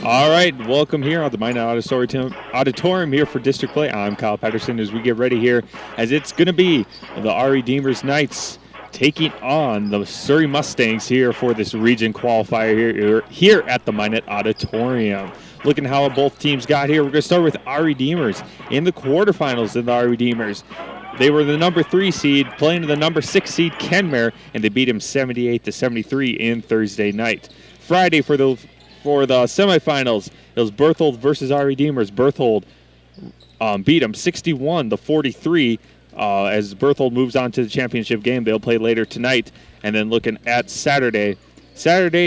All right, welcome here on the Minot Auditorium here for District Play. I'm Kyle Patterson as we get ready here as it's going to be the RE Deemers Knights taking on the Surrey Mustangs here for this region qualifier here at the Minot Auditorium. Looking how both teams got here, we're going to start with RE Deemers in the quarterfinals of the RE Deemers. They were the number 3 seed playing the number 6 seed Kenmare, and they beat them 78-73 in Thursday night. Friday for the semifinals, it was Berthold versus RE Deemers. Berthold beat them 61-43 as Berthold moves on to the championship game. They'll play later tonight. And then looking at Saturday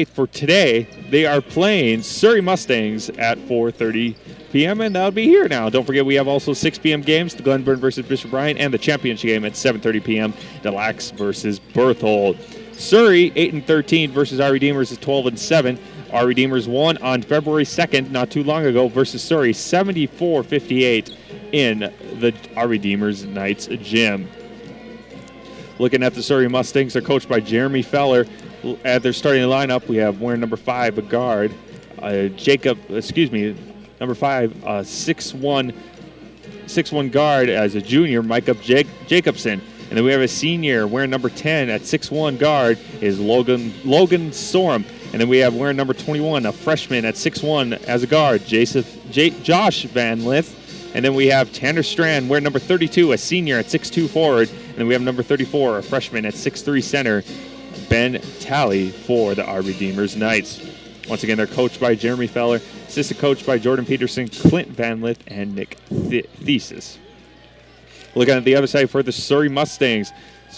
for today, they are playing Surrey Mustangs at 4:30 p.m. and that'll be here now. Don't forget we have also 6 p.m. games, the Glenburn versus Bishop Bryan, and the championship game at 7:30 p.m. Delax versus Berthold. Surrey 8-13 versus RE Deemers is 12-7. RE Deemers won on February 2nd, not too long ago, versus Surrey 74-58 in the RE Deemers Knights gym. Looking at the Surrey Mustangs, they're coached by Jeremy Feller. At their starting lineup, we have wearing number 5, a guard, number 5, 6'1 guard as a junior, Micah Jacobson. And then we have a senior wearing number 10 at 6'1 guard is Logan Sorum. And then we have wearing number 21, a freshman at 6'1 as a guard, Josh Van Lith. And then we have Tanner Strand wearing number 32, a senior at 6'2 forward. And then we have number 34, a freshman at 6'3 center, Ben Talley for the RE Deemers Knights. Once again, they're coached by Jeremy Feller, assistant coached by Jordan Peterson, Clint Van Lith, and Nick Thesis. Looking at the other side for the Surrey Mustangs,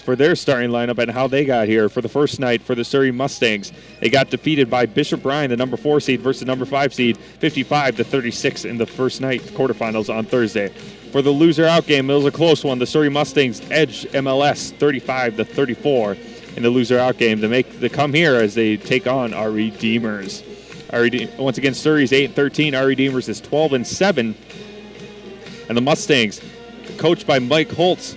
for their starting lineup and how they got here for the first night for the Surrey Mustangs. They got defeated by Bishop Bryan, the number 4 seed, versus number 5 seed, 55-36 in the first night quarterfinals on Thursday. For the loser out game, it was a close one. The Surrey Mustangs edged MLS 35-34 in the loser out game to make the come here as they take on RE Deemers. Once again, Surrey's 8-13, RE Deemers is 12-7, and the Mustangs, coached by Mike Holtz,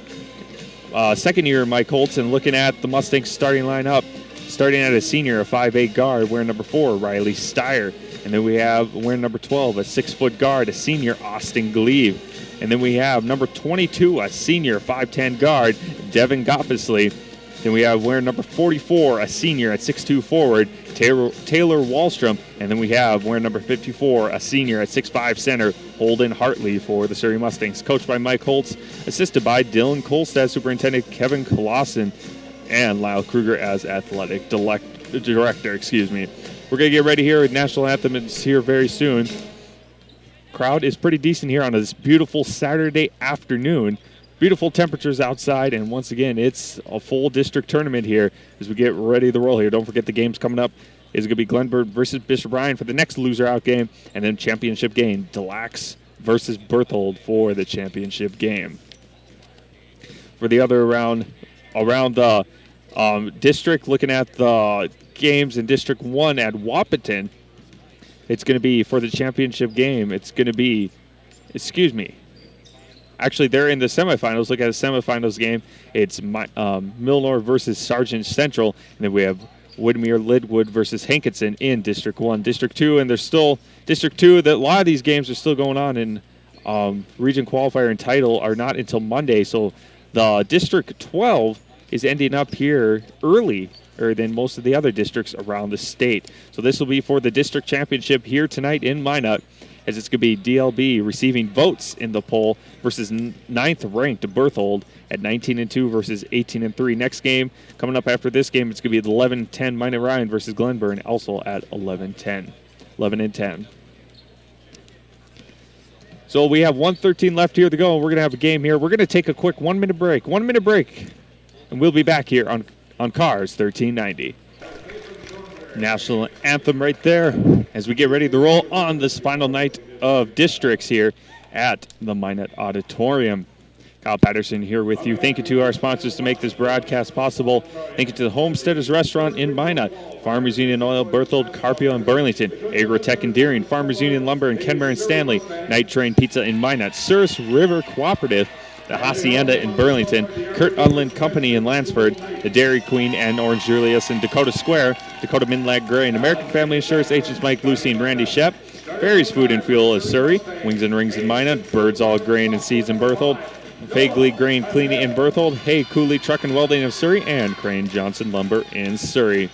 second year Mike Holtz, and looking at the Mustangs starting lineup, starting at a senior, a 5'8 guard, wearing number 4, Riley Steyer. And then we have wearing number 12, a 6' guard, a senior, Austin Gleave. And then we have number 22, a senior, 5'10 guard, Devin Goffesley. Then we have wearing number 44, a senior at 6'2 forward, Taylor Wallstrom. And then we have wearing number 54, a senior at 6'5 center, Holden Hartley for the Surrey Mustangs. Coached by Mike Holtz, assisted by Dylan Kolstad, Superintendent Kevin Clausen, and Lyle Kruger as athletic director. We're going to get ready here. National Anthem is here very soon. Crowd is pretty decent here on this beautiful Saturday afternoon. Beautiful temperatures outside, and once again, it's a full district tournament here as we get ready to roll here. Don't forget the games coming up is going to be Glenburn versus Bishop Bryan for the next loser out game, and then championship game, Delax versus Berthold for the championship game. For the other around the district, looking at the games in District 1 at Wahpeton, it's going to be for the championship game. It's going to be, actually, they're in the semifinals. Look at the semifinals game. It's Milnor versus Sargent Central. And then we have Woodmere Lidwood versus Hankinson in District 1. District 2, and there's still District 2. A lot of these games are still going on in region qualifier and title are not until Monday. So the District 12 is ending up here earlier than most of the other districts around the state. So this will be for the district championship here tonight in Minot, as it's going to be DLB receiving votes in the poll versus 9th ranked Berthold at 19-2 versus 18-3. Next game coming up after this game, it's going to be 11-10 Minot Ryan versus Glenburn, also at 11-10. So we have 1:13 left here to go, and we're going to have a game here. We're going to take a quick 1 minute break. 1 minute break, and we'll be back here on KRRZ 1390. National anthem right there as we get ready to roll on this final night of districts here at the Minot Auditorium. Kyle Patterson here with you. Thank you to our sponsors to make this broadcast possible. Thank you to the Homesteaders Restaurant in Minot, Farmers Union Oil, Berthold, Carpio, and Burlington, Agrotech and Deering, Farmers Union Lumber in Kenmare and Stanley, Night Train Pizza in Minot, Souris River Cooperative, the Hacienda in Burlington, Kurt Unland Company in Lansford, the Dairy Queen and Orange Julius in Dakota Square, Dakota Midland Gray and American Family Insurance agents Mike Lucy and Randy Shep, Barry's Food and Fuel is Surrey, Wings and Rings in Minot, Birds All Grain and Seeds in Berthold, Fagley Grain Cleaning in Berthold, Hay Cooley Truck and Welding of Surrey, and Crane Johnson Lumber in Surrey.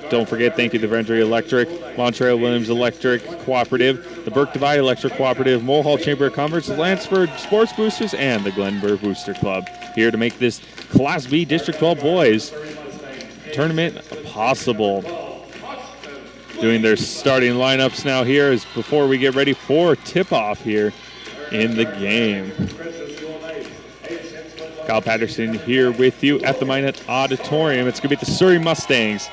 Don't forget, thank you to Vendry Electric, Montreal Williams Electric Cooperative, the Burke Divide Electric Cooperative, Mulhall Chamber of Commerce, Lansford Sports Boosters, and the Glenburg Booster Club. Here to make this Class B District 12 boys tournament possible. Doing their starting lineups now here is before we get ready for tip-off here in the game. Kyle Patterson here with you at the Minot Auditorium. It's going to be the Surrey Mustangs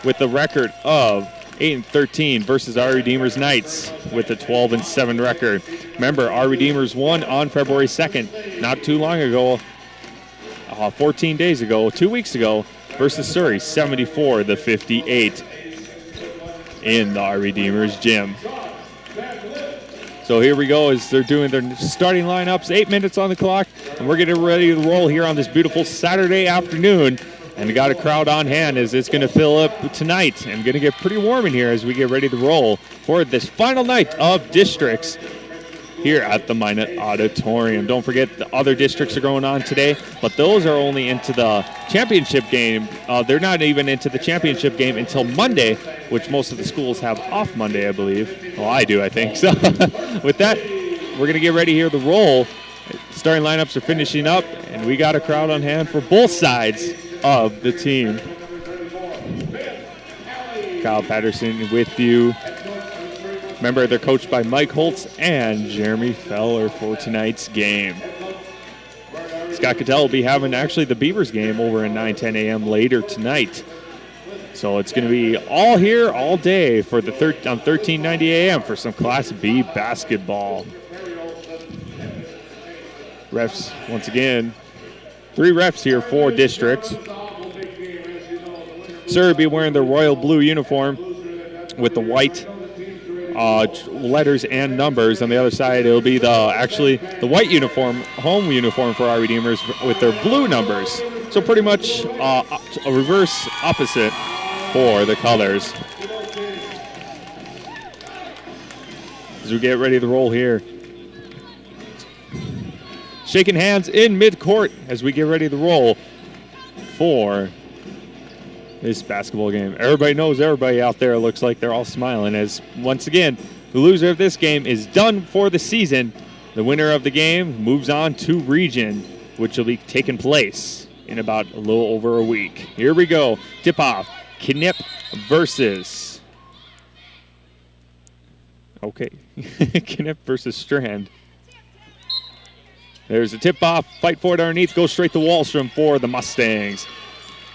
with the record of 8-13 versus our Redeemers Knights with a 12-7 record. Remember, our Redeemers won on February 2nd, not too long ago, 14 days ago, 2 weeks ago, versus Surrey, 74-58 in our Redeemers gym. So here we go as they're doing their starting lineups, 8 minutes on the clock, and we're getting ready to roll here on this beautiful Saturday afternoon. And we got a crowd on hand as it's going to fill up tonight and going to get pretty warm in here as we get ready to roll for this final night of districts here at the Minot Auditorium. Don't forget the other districts are going on today, but those are only into the championship game. They're not even into the championship game until Monday, which most of the schools have off Monday, I believe. Well, I do, I think. So with that, we're going to get ready here to roll. Starting lineups are finishing up, and we got a crowd on hand for both sides of the team. Kyle Patterson with you. Remember, they're coached by Mike Holtz and Jeremy Feller for tonight's game. Scott Cattell will be having actually the Beavers game over at 9:10 a.m. later tonight. So it's going to be all here all day for the on 1390 a.m. for some Class B basketball. Refs, once again, 3 refs here, 4 districts. Surrey will be wearing their royal blue uniform with the white letters and numbers. On the other side, it'll be the white uniform, home uniform for our Redeemers with their blue numbers. So pretty much a reverse opposite for the colors. As we get ready to roll here. Shaking hands in mid-court as we get ready to roll for this basketball game. Everybody knows everybody out there. It looks like they're all smiling as, once again, the loser of this game is done for the season. The winner of the game moves on to region, which will be taking place in about a little over a week. Here we go. Tip-off. Knipp versus... Okay. Knipp versus Strand. There's a tip-off. Fight for it underneath. Go straight to Wallstrom for the Mustangs.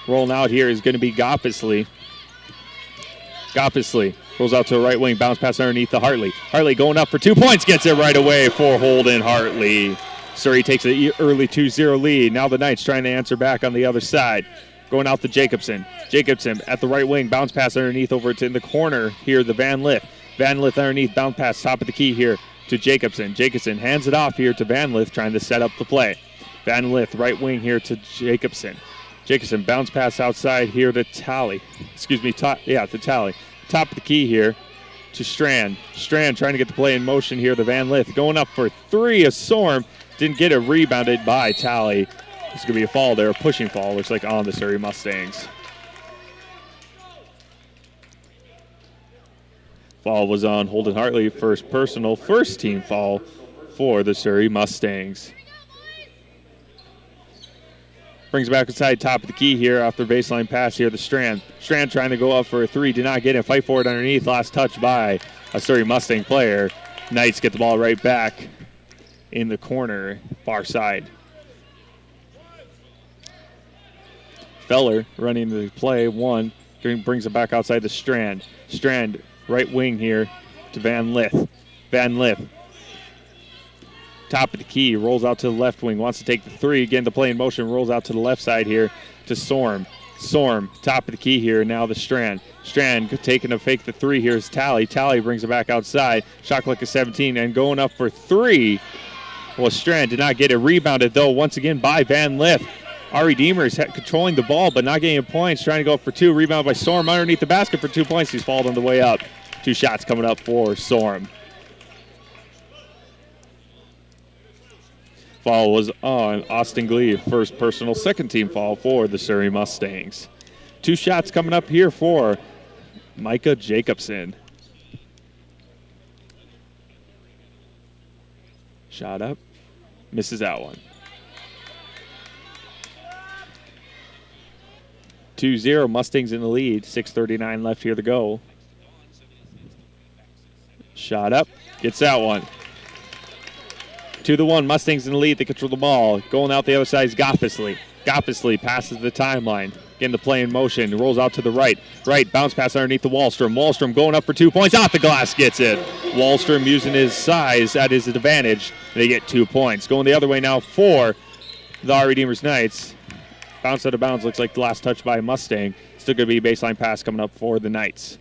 Rolling out here is going to be Goffesley. Goffesley rolls out to the right wing. Bounce pass underneath to Hartley. Hartley going up for 2 points. Gets it right away for Holden Hartley. Surrey takes an early 2-0 lead. Now the Knights trying to answer back on the other side. Going out to Jacobson. Jacobson at the right wing. Bounce pass underneath over to in the corner here. The Van Lith. Van Lith underneath. Bounce pass top of the key here to Jacobson. Jacobson hands it off here to Van Lith trying to set up the play. Van Lith right wing here to Jacobson. Jacobson bounce pass outside here to Talley. To Talley. Top of the key here to Strand. Strand trying to get the play in motion here. The Van Lith going up for 3. A Storm didn't get it, rebounded by Talley. It's going to be a fall there, a pushing fall, looks like on the Surrey Mustangs. Foul was on Holden Hartley, first team foul for the Surrey Mustangs. Brings back inside top of the key here after baseline pass here to Strand. Strand trying to go up for a 3, did not get it. Fight for it underneath. Last touch by a Surrey Mustang player. Knights get the ball right back in the corner, far side. Feller running the play, 1. Brings it back outside to Strand. Strand right wing here to Van Lith. Van Lith. Top of the key, rolls out to the left wing, wants to take the 3, again the play in motion, rolls out to the left side here to Sorm. Sorm, top of the key here, now the Strand. Strand taking a fake the 3, here's Talley. Talley brings it back outside, shot clock is 17, and going up for 3. Well, Strand did not get it. Rebounded, though, once again by Van Lith. Ari Deemers controlling the ball, but not getting points. Trying to go for two. Rebound by Storm underneath the basket for 2 points. He's fouled on the way up. 2 shots coming up for Storm. Foul was on Austin Glee. First personal, second team foul for the Surrey Mustangs. 2 shots coming up here for Micah Jacobson. Shot up. Misses that one. 2-0, Mustangs in the lead. 6:39 left here to go. Shot up. Gets that one. 2-1, Mustangs in the lead. They control the ball. Going out the other side is Goffesley. Goffesley passes the timeline. Getting the play in motion. Rolls out to the right. Right, bounce pass underneath the Wallstrom. Wallstrom going up for 2 points. Off the glass, gets it. Wallstrom using his size at his advantage. They get 2 points. Going the other way now for the Ari Deemers Knights. Bounce out of bounds. Looks like the last touch by Mustang. Still going to be a baseline pass coming up for the Knights.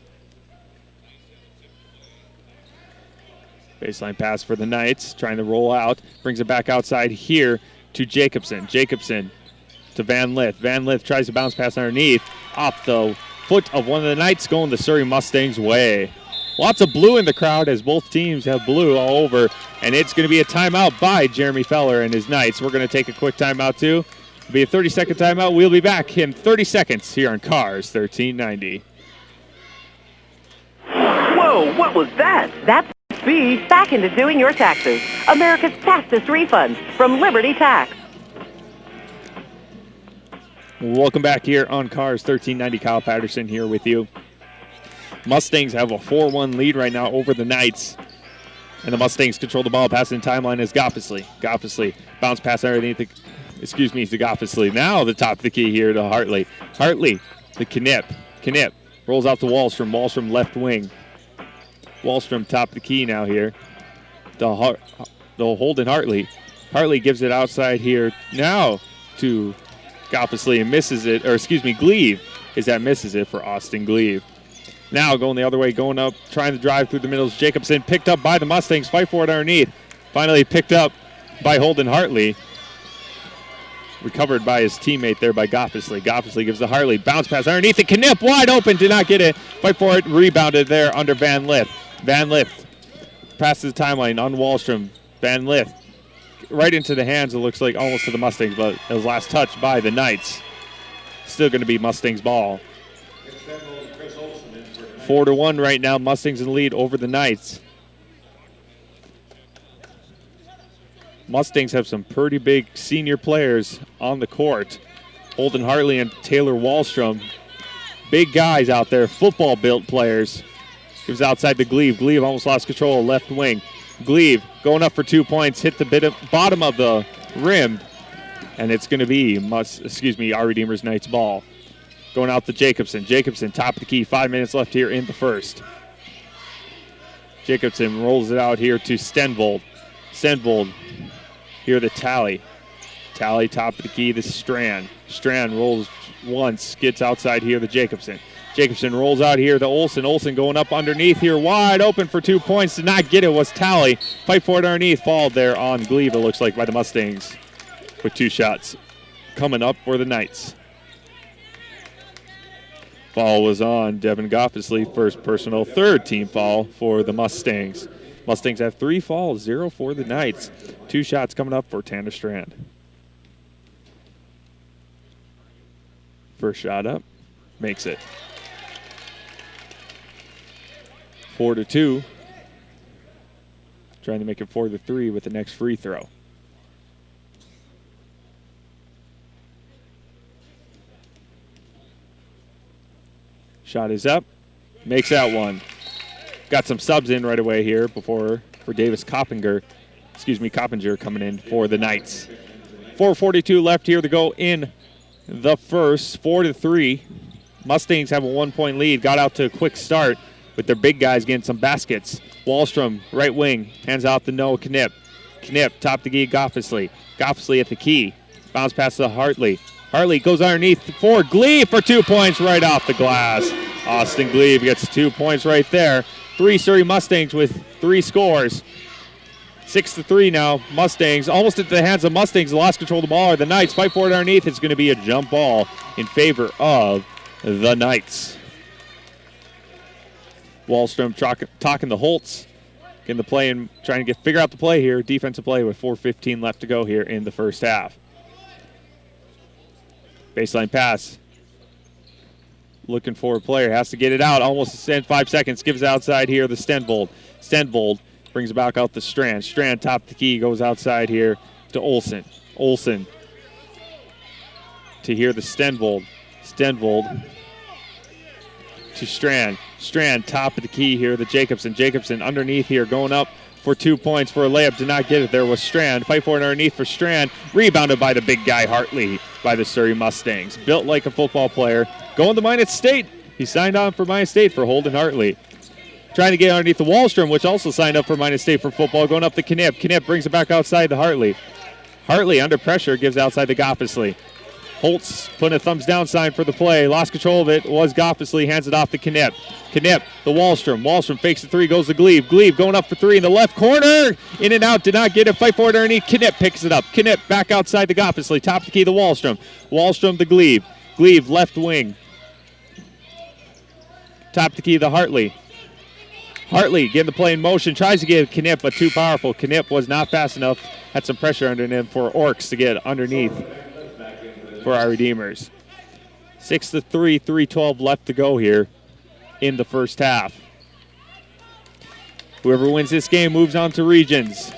Baseline pass for the Knights. Trying to roll out. Brings it back outside here to Jacobson. Jacobson to Van Lith. Van Lith tries to bounce pass underneath. Off the foot of one of the Knights, going the Surrey Mustangs' way. Lots of blue in the crowd as both teams have blue all over. And it's going to be a timeout by Jeremy Feller and his Knights. We're going to take a quick timeout too. It'll be a 30-second timeout. We'll be back in 30 seconds here on KRRZ 1390. Whoa, what was that? That's speed back into doing your taxes. America's fastest refunds from Liberty Tax. Welcome back here on KRRZ 1390. Kyle Patterson here with you. Mustangs have a 4-1 lead right now over the Knights. And the Mustangs control the ball. Passing timeline is Goffesley. Goffesley bounce pass underneath the, to Goffesley. Now the top of the key here to Hartley. Hartley to Knipp. Knipp rolls out to Wallstrom. Wallstrom left wing. Wallstrom top of the key now here. The Holden Hartley. Hartley gives it outside here now to Goffesley and misses it, or Gleave misses it for Austin Gleave. Now going the other way, going up, trying to drive through the middle is Jacobson, picked up by the Mustangs, fight for it underneath. Finally picked up by Holden Hartley. Recovered by his teammate there by Goffesley. Goffesley gives the Hartley, bounce pass underneath the Knipp, wide open, did not get it. Fight for it, rebounded there under Van Lith. Van Lith passes the timeline on Wallstrom. Van Lith right into the hands, it looks like almost to the Mustangs, but it was last touch by the Knights. Still going to be Mustangs ball. 4-1 right now, Mustangs in the lead over the Knights. Mustangs have some pretty big senior players on the court. Holden Hartley and Taylor Wallstrom. Big guys out there, football-built players. Gives outside to Gleave. Gleave almost lost control, left wing. Gleave going up for 2 points, hit the bottom of the rim, and it's going to be Ari Deemers Knights ball. Going out to Jacobson. Jacobson, top of the key, 5 minutes left here in the first. Jacobson rolls it out here to Stenvold. Stenvold here to Talley. Talley, top of the key to Strand. Strand rolls once, gets outside here to Jacobson. Jacobson rolls out here to Olsen. Olsen going up underneath here, wide open for 2 points. Did not get it, was Talley. Fight for it underneath, fouled there on Gleave, it looks like, by the Mustangs with 2 shots. Coming up for the Knights. Foul was on Devin Goffesley, first personal, third team foul for the Mustangs. Mustangs have 3 fouls, 0 for the Knights. 2 shots coming up for Tanner Strand. First shot up, makes it. 4-2. Trying to make it 4-3 with the next free throw. Shot is up, makes that one. Got some subs in right away here for Davis Coppinger coming in for the Knights. 4:42 left here to go in the first. 4-3. Mustangs have a 1-point lead. Got out to a quick start with their big guys getting some baskets. Wallstrom, right wing, hands out to Noah Knipp. Knipp, top to Goffesley. Goffesley at the key. Bounce pass to Hartley. Hartley goes underneath for Gleave for 2 points right off the glass. Austin Gleave gets 2 points right there. 3 Surrey Mustangs with 3 scores. 6-3 now. Mustangs almost into the hands of Mustangs. Lost control of the ball. Or the Knights fight for it underneath. It's going to be a jump ball in favor of the Knights. Wallstrom talking to Holtz. Getting the play and trying to figure out the play here. Defensive play with 4:15 left to go here in the first half. Baseline pass. Looking for a player. Has to get it out. Almost in 5 seconds. Gives outside here the Stenvold. Stenvold brings it back out to Strand. Strand top the key. Goes outside here to Olsen. Olsen to here the Stenvold. Stenvold to Strand. Strand top of the key here the Jacobson. Jacobson underneath here going up for 2 points for a layup. Did not get it. There was Strand. Fight for it underneath for Strand. Rebounded by the big guy Hartley by the Surrey Mustangs. Built like a football player. Going to Minot State. He signed on for Minot State for Holden Hartley. Trying to get underneath the Wallstrom, which also signed up for Minot State for football. Going up to Knipp. Knipp brings it back outside to Hartley. Hartley under pressure gives outside to Goffesley. Holtz putting a thumbs down sign for the play. Lost control of it. Was Goffesley. Hands it off to Knipp. Knipp, the Wallstrom. Wallstrom fakes the three. Goes to Glebe. Glebe going up for three in the left corner. In and out. Did not get it. Fight for it underneath. Knipp picks it up. Knipp back outside to Goffesley. Top of the key to Wallstrom. Wallstrom to Glebe. Glebe left wing. Top of the key to Hartley. Hartley getting the play in motion. Tries to get Knipp, but too powerful. Knipp was not fast enough. Had some pressure under him for Orks to get underneath for our Redeemers. 6-3, 3:12 left to go here in the first half. Whoever wins this game moves on to regions.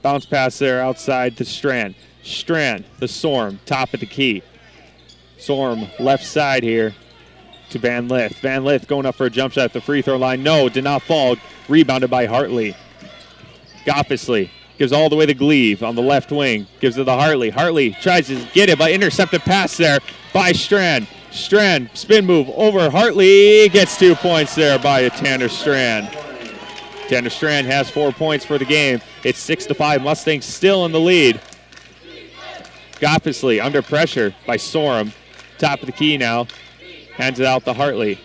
Bounce pass there outside to Strand. Strand, the Sorm, top of the key. Sorm left side here to Van Lith. Van Lith going up for a jump shot at the free throw line. No, did not fall. Rebounded by Hartley. Goffesley gives all the way to Glebe on the left wing. Gives it to Hartley. Hartley tries to get it, but intercepted pass there by Strand. Strand, spin move over Hartley. Gets 2 points there by Tanner Strand. Tanner Strand has 4 points for the game. It's 6-5. Mustangs still in the lead. Goffesley under pressure by Sorum. Top of the key now. Hands it out to Hartley.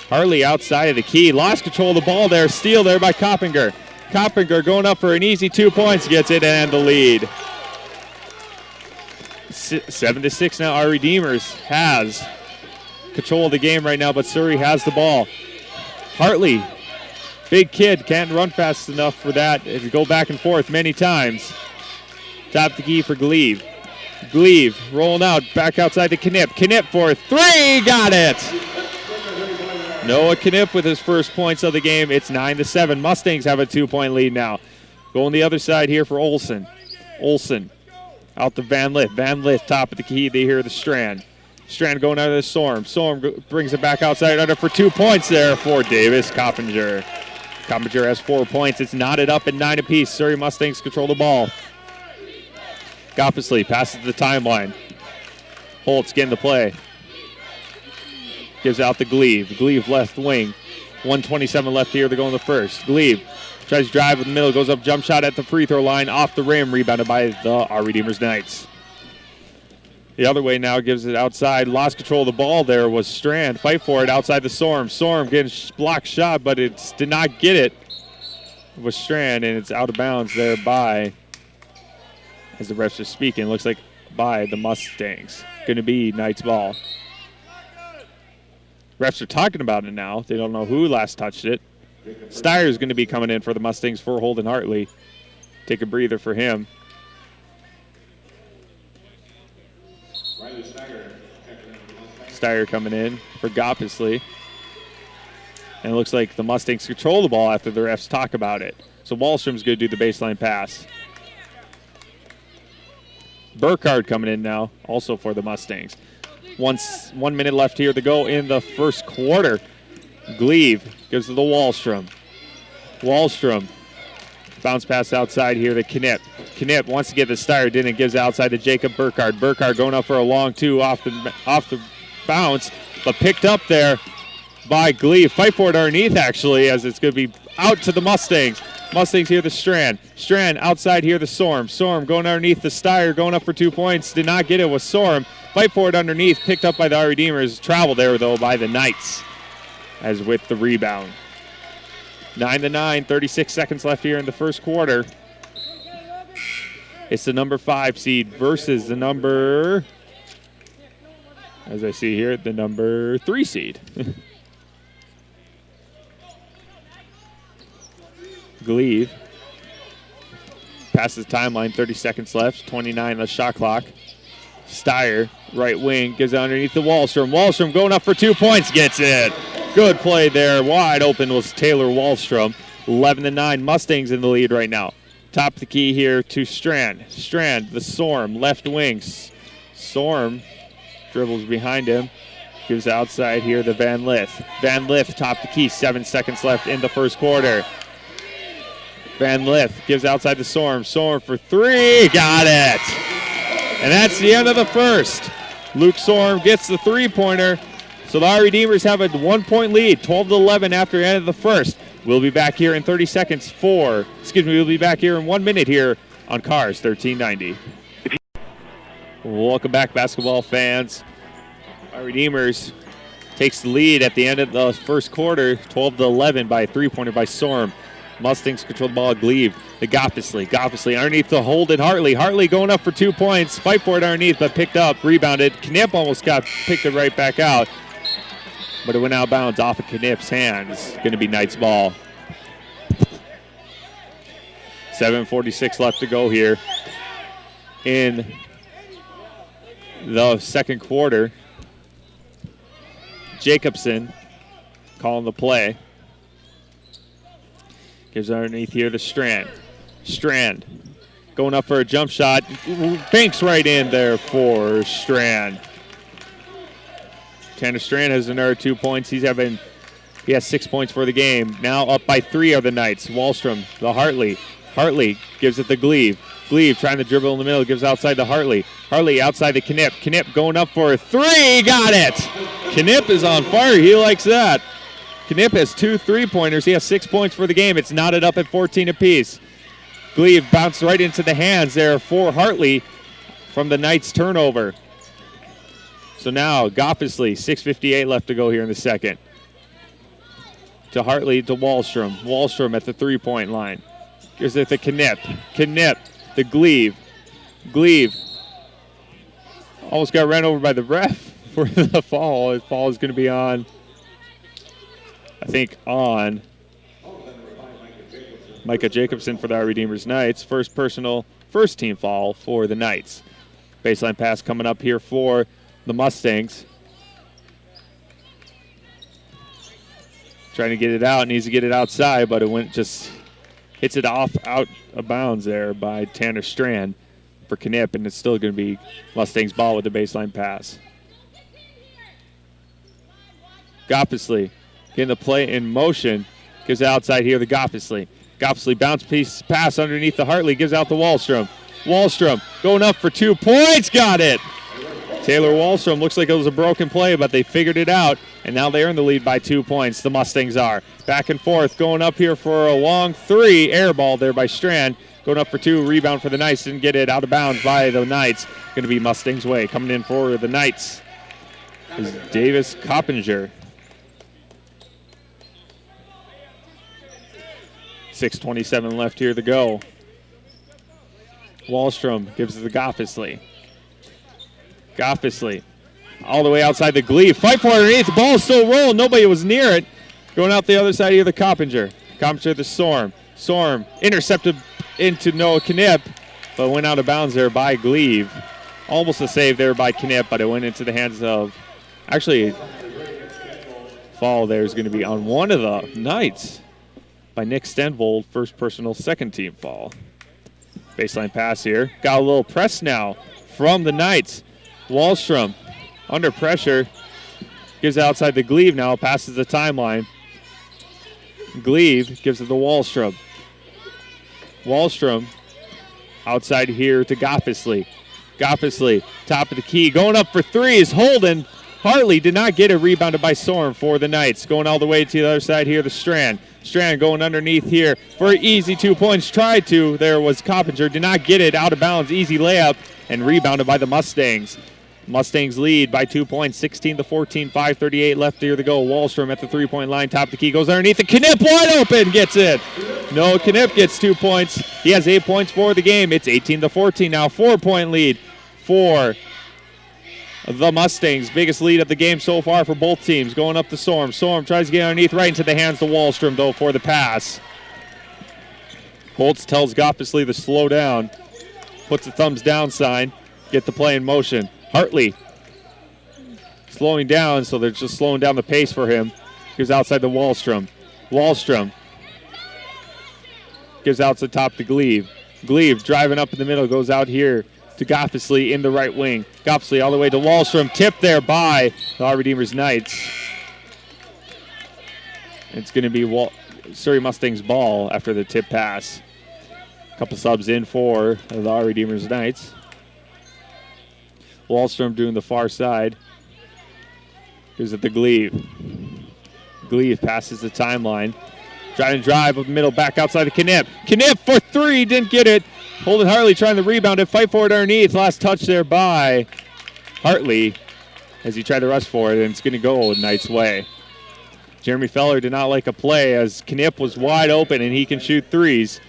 Hartley outside of the key. Lost control of the ball there. Steal there by Coppinger. Coppinger going up for an easy 2 points. Gets it and the lead. 7-6 now. Our Redeemers has control of the game right now, but Surrey has the ball. Hartley, big kid, can't run fast enough for that. If you go back and forth many times. Top the key for Glebe. Glebe rolling out, back outside to Knipp. Knipp for three, got it! Noah Knipp with his first points of the game. It's 9-7. Mustangs have a 2-point lead now. Going the other side here for Olsen. Olsen out to Van Lith. Van Lith top of the key. They hear the Strand. Strand going out of the Storm. Storm brings it back outside under for 2 points there for Davis Coppinger. Coppinger has 4 points. It's knotted up at 9 apiece. Surrey Mustangs control the ball. Goffesley passes the timeline. Holtz getting the play. Gives out to Glebe. Glebe left wing. 1:27 left here to go in the first. Glebe tries to drive in the middle. Goes up jump shot at the free throw line. Off the rim. Rebounded by our Redeemers Knights. The other way now gives it outside. Lost control of the ball there was Strand. Fight for it outside the Storm. Storm getting blocked shot, but it did not get it. It was Strand, and it's out of bounds there by, as the refs are speaking, looks like by the Mustangs. Going to be Knights ball. Refs are talking about it now. They don't know who last touched it. Steyer's going to be coming in for the Mustangs for Holden Hartley. Take a breather for him. Steyer coming in for Goffesley. And it looks like the Mustangs control the ball after the refs talk about it. So Wallstrom's going to do the baseline pass. Burkhardt coming in now, also for the Mustangs. 1 minute left here to go in the first quarter. Glebe gives to the Wallstrom. Wallstrom. Bounce pass outside here to Knipp. Knipp wants to get the Steyer, didn't, gives outside to Jacob Burkhardt. Burkhardt going up for a long two off the bounce, but picked up there by Glebe. Fight for it underneath, actually, as it's going to be out to the Mustangs. Mustangs here to Strand. Strand outside here to Sorm. Sorm going underneath the Steyer, going up for 2 points. Did not get it with Sorm. Fight for it underneath, picked up by the Redeemers. Travel there, though, by the Knights, as with the rebound. 9-9, 36 seconds left here in the first quarter. It's the number 5 seed versus the number, as I see here, the number 3 seed. Gleave passes timeline, 30 seconds left, 29 the shot clock. Steyer, right wing, gives it underneath the Wallstrom. Wallstrom going up for 2 points, gets it. Good play there. Wide open was Taylor Wallstrom. 11-9, Mustangs in the lead right now. Top of the key here to Strand. Strand, the Sorm, left wing. Sorm dribbles behind him. Gives outside here to Van Lith. Van Lith, top of the key, 7 seconds left in the first quarter. Van Lith gives outside to Sorm. Sorm for 3, got it. And that's the end of the first. Luke Sorm gets the 3-pointer. So the our Redeemers have a 1-point lead, 12-11 after the end of the first. We'll be back here in 30 seconds we'll be back here in 1 minute here on KRRZ 1390. Welcome back, basketball fans. Our Redeemers takes the lead at the end of the first quarter, 12-11 by a 3-pointer by Sorm. Mustangs control the ball at Gleave. The Goffesley underneath to Holden Hartley. Hartley going up for 2 points. Fight for it underneath, but picked up, rebounded. Knipp almost picked it right back out. But it went out of bounds off of Knipp's hands. Going to be Knights ball. 7:46 left to go here in the second quarter. Jacobson calling the play. Gives underneath here to Strand. Strand going up for a jump shot. Banks right in there for Strand. Tanner Strand has another 2 points. He has 6 points for the game. Now up by 3 are the Knights. Wallstrom, the Hartley. Hartley gives it to Gleave. Gleave trying to dribble in the middle, gives outside to Hartley. Hartley outside to Knipp. Knipp going up for a 3, got it! Knipp is on fire, he likes that. Knipp has 2 3-pointers. He has 6 points for the game. It's knotted up at 14 apiece. Gleave bounced right into the hands there for Hartley from the Knights turnover. So now Goffesley, 6:58 left to go here in the second. To Hartley, to Wallstrom. Wallstrom at the 3-point line. Gives it to Knipp. Knipp, the Gleave. Gleave almost got ran over by the ref for the fall. The fall is going to be on, I think, on Micah Jacobson for the Redeemers Knights. First team foul for the Knights. Baseline pass coming up here for the Mustangs. Trying to get it out, needs to get it outside, but it hits it out of bounds there by Tanner Strand for Knipp, and it's still going to be Mustangs ball with the baseline pass. Goffesley getting the play in motion, gives it outside here to Goffesley. Goffesley bounce pass underneath the Hartley, gives out to Wallstrom. Wallstrom going up for 2 points, got it! Taylor Wallstrom, looks like it was a broken play, but they figured it out, and now they're in the lead by 2 points. The Mustangs are. Back and forth, going up here for a long 3, air ball there by Strand. Going up for 2, rebound for the Knights, didn't get it out of bounds by the Knights. Going to be Mustangs' way. Coming in for the Knights is Davis Coppinger. 6:27 left here to go. Wallstrom gives it to Goffesley. Goffesley all the way outside the Gleave. Fight for it underneath. The ball is still rolling. Nobody was near it. Going out the other side here, the Coppinger. Coppinger to Sorm. Sorm intercepted into Noah Knipp, but went out of bounds there by Gleave. Almost a save there by Knipp, but it went into the hands of, actually, fall there is going to be on one of the Knights by Nick Stenvold. First personal, second team fall. Baseline pass here. Got a little press now from the Knights. Wallstrom under pressure. Gives outside the Gleave now. Passes the timeline. Gleave gives it to Wallstrom. Wallstrom outside here to Goffesley. Goffesley, top of the key. Going up for 3 is Holden. Hartley did not get it. Rebounded by Sorm for the Knights. Going all the way to the other side here to Strand. Strand going underneath here for an easy 2 points. Tried to. There was Coppinger. Did not get it. Out of bounds. Easy layup. And rebounded by the Mustangs. Mustangs lead by 2 points, 16-14, 5:38 left here to go. Wallstrom at the three-point line, top of the key, goes underneath. The Knipp wide open, gets it. No, Knipp gets 2 points. He has 8 points for the game. It's 18-14 now, 4-point lead for the Mustangs. Biggest lead of the game so far for both teams. Going up to Storm. Storm tries to get underneath, right into the hands of Wallstrom, though, for the pass. Holtz tells Goffesley to slow down. Puts the thumbs down sign. Get the play in motion. Hartley slowing down, so they're just slowing down the pace for him. Gives outside to Wallstrom. Wallstrom gives out to top to Gleave. Gleave driving up in the middle, goes out here to Goffesley in the right wing. Goffesley all the way to Wallstrom. Tipped there by the Our Redeemers Knights. It's going to be Surrey Mustangs ball after the tip pass. Couple subs in for the Our Redeemers Knights. Wallstrom doing the far side. Here's at the Gleave. Gleave passes the timeline. Trying to drive up the middle, back outside the Knipp. Knipp for three, didn't get it. Holden Hartley trying to rebound it, fight for it underneath. Last touch there by Hartley as he tried to rush for it, and it's going to go Knight's way. Jeremy Feller did not like a play as Knipp was wide open and he can shoot threes.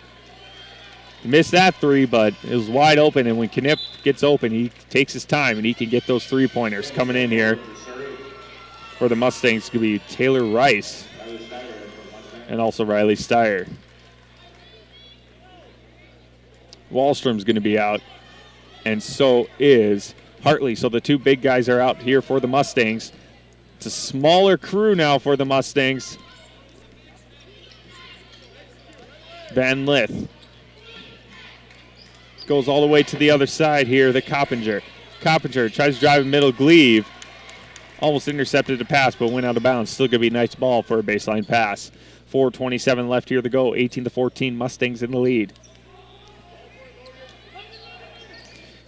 Missed that three, but it was wide open, and when Knipp gets open, he takes his time, and he can get those three-pointers. Coming in here for the Mustangs could be Taylor Rice and also Riley Steyer. Wallstrom's going to be out, and so is Hartley. So the two big guys are out here for the Mustangs. It's a smaller crew now for the Mustangs. Van Lith goes all the way to the other side here, the Coppinger. Coppinger tries to drive in middle. Gleave almost intercepted the pass, but went out of bounds. Still going to be a nice ball for a baseline pass. 4:27 left here to go. 18-14, Mustangs in the lead.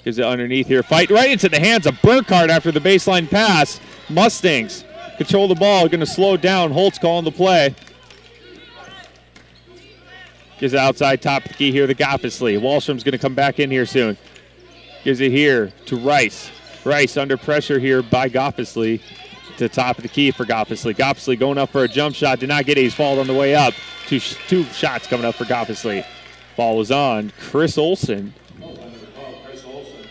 Gives it underneath here. Fight right into the hands of Burkhardt after the baseline pass. Mustangs control the ball. Going to slow down. Holtz calling the play. Gives it outside top of the key here to Goffesley. Wallstrom's going to come back in here soon. Gives it here to Rice. Rice under pressure here by Goffesley to top of the key for Goffesley. Goffesley going up for a jump shot. Did not get it. He's fouled on the way up. Two shots coming up for Goffesley. Foul was on Chris Olson.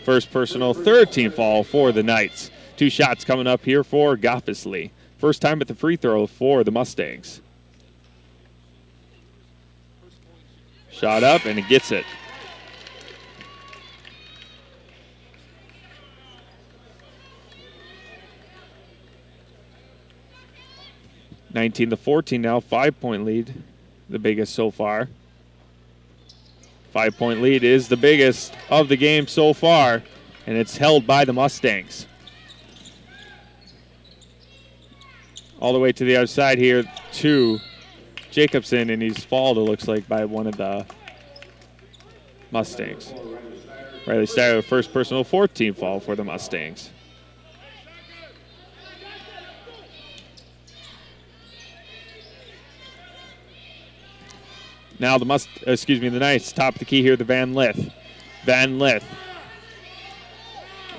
First personal, third team foul for the Knights. 2 shots coming up here for Goffesley. First time at the free throw for the Mustangs. Shot up, and it gets it. (19-14) now, 5-point lead, the biggest so far. 5-point lead is the biggest of the game so far, and it's held by the Mustangs. All the way to the other side here to Jacobson, and he's fouled, it looks like, by one of the Mustangs. Riley Steyer, first personal 14 foul for the Mustangs. Now the Knights top of the key here to Van Lith. Van Lith.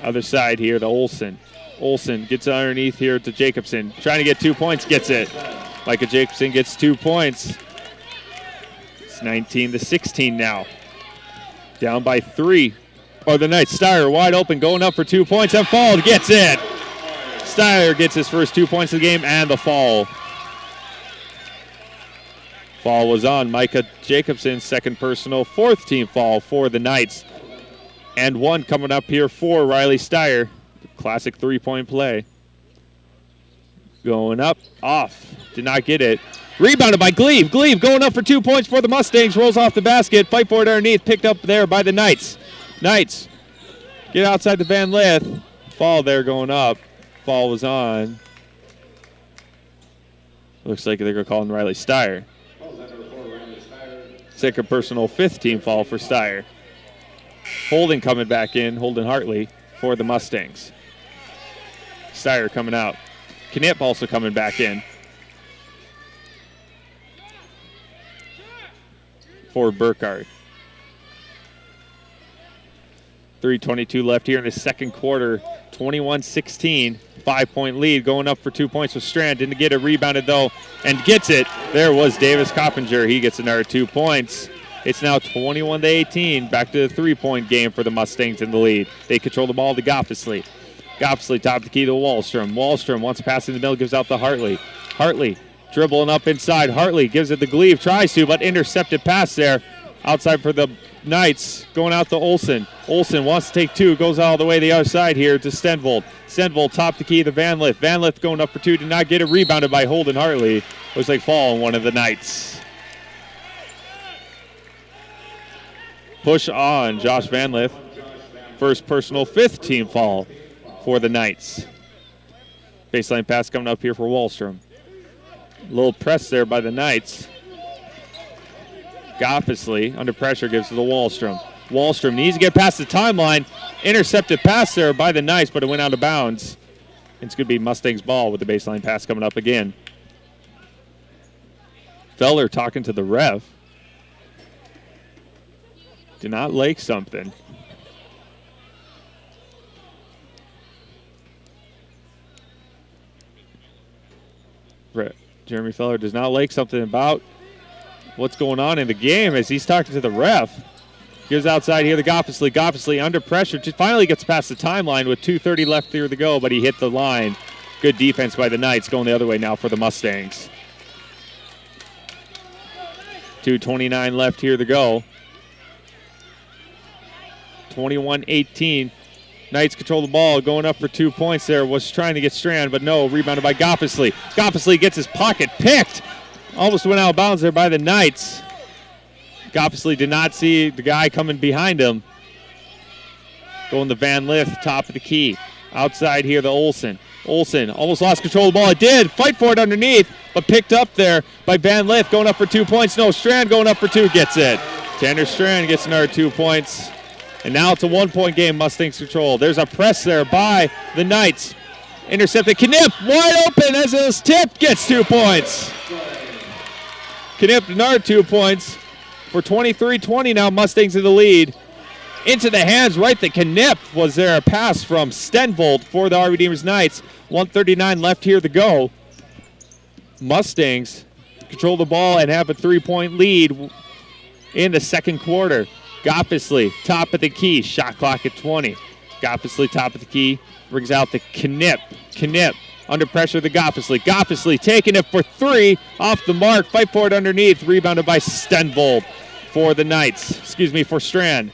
Other side here to Olson. Olson gets underneath here to Jacobson. Trying to get 2 points, gets it. Micah Jacobson gets 2 points. It's 19-16 now. Down by 3. Oh, the Knights. Steyer wide open, going up for 2 points, and fouled, gets it. Steyer gets his first 2 points of the game and the foul. Foul was on Micah Jacobson, second personal, 4th team foul for the Knights. And one coming up here for Riley Steyer. Classic 3-point play. Going up, off, did not get it. Rebounded by Gleave. Gleave going up for 2 points for the Mustangs, rolls off the basket, fight for it underneath, picked up there by the Knights. Knights get outside the Van Lith. Fall there going up. Fall was on. Looks like they're going to call him Riley Steyer. Second personal, 5th team foul for Steyer. Holden coming back in, Holden Hartley for the Mustangs. Steyer coming out. Knipp also coming back in for Burkhardt. 3:22 left here in the second quarter. 21-16. 5-point lead going up for 2 points with Strand. Didn't get it, rebounded though, and gets it. There was Davis Coppinger. He gets another 2 points. It's now 21-18. Back to the 3-point game for the Mustangs in the lead. They control the ball to Goffesley. Goffesley top the key to Wallstrom. Wallstrom wants to pass in the middle, gives out to Hartley. Hartley dribbling up inside. Hartley gives it to Gleave, tries to, but intercepted pass there. Outside for the Knights, going out to Olsen. Olsen wants to take 2, goes all the way the other side here to Stenvold. Stenvold top the key to Van Lith. Van Lith going up for 2, did not get it, rebounded by Holden Hartley. Looks like fall on one of the Knights. Push on Josh Van Lith. First personal, 5th team foul for the Knights. Baseline pass coming up here for Wallstrom. A little press there by the Knights. Goffesley, under pressure, gives to the Wallstrom. Wallstrom needs to get past the timeline. Intercepted pass there by the Knights, but it went out of bounds. It's going to be Mustangs ball with the baseline pass coming up again. Feller talking to the ref. Did not like something. Jeremy Feller does not like something about what's going on in the game as he's talking to the ref. Gives outside here to Goffesley. Goffesley under pressure. Just finally gets past the timeline with 2:30 left here to go, but he hit the line. Good defense by the Knights, going the other way now for the Mustangs. 2:29 left here to go. 21-18. Knights control the ball, going up for 2 points there. Was trying to get Strand, but no. Rebounded by Goffesley. Goffesley gets his pocket picked. Almost went out of bounds there by the Knights. Goffesley did not see the guy coming behind him. Going to Van Lith, top of the key. Outside here to Olsen. Olsen almost lost control of the ball. It did. Fight for it underneath, but picked up there by Van Lith. Going up for 2 points. No, Strand going up for 2 gets it. Tanner Strand gets another 2 points. And now it's a 1-point game, Mustangs control. There's a press there by the Knights. Intercepted. Knipp wide open as it was tipped. Gets 2 points. Knipp another 2 points. For 23-20 now, Mustangs in the lead. Into the hands right to Knipp. Was there a pass from Stenvold for the RV Demons Knights. 1:39 left here to go. Mustangs control the ball and have a 3-point lead in the second quarter. Goffesley, top of the key. Shot clock at 20. Goffesley, top of the key. Brings out the Knipp. Knipp under pressure to Goffesley. Goffesley taking it for 3. Off the mark. Fight for it underneath. Rebounded by Stenvold for the Knights. For Strand.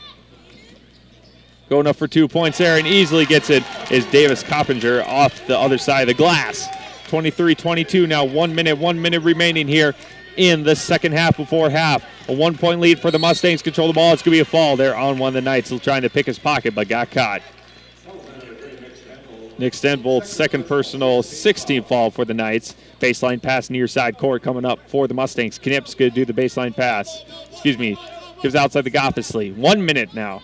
Going up for 2 points there and easily gets it is Davis Coppinger off the other side of the glass. 23-22 now. 1 minute remaining here in the second half before half. A 1-point lead for the Mustangs. Control the ball. It's going to be a fall there on one of the Knights. Still trying to pick his pocket, but got caught. Nick Stenvold's second personal, 16th fall for the Knights. Baseline pass near side court coming up for the Mustangs. Knipp's going to do the baseline pass. Gives outside the Goffesley. 1 minute now.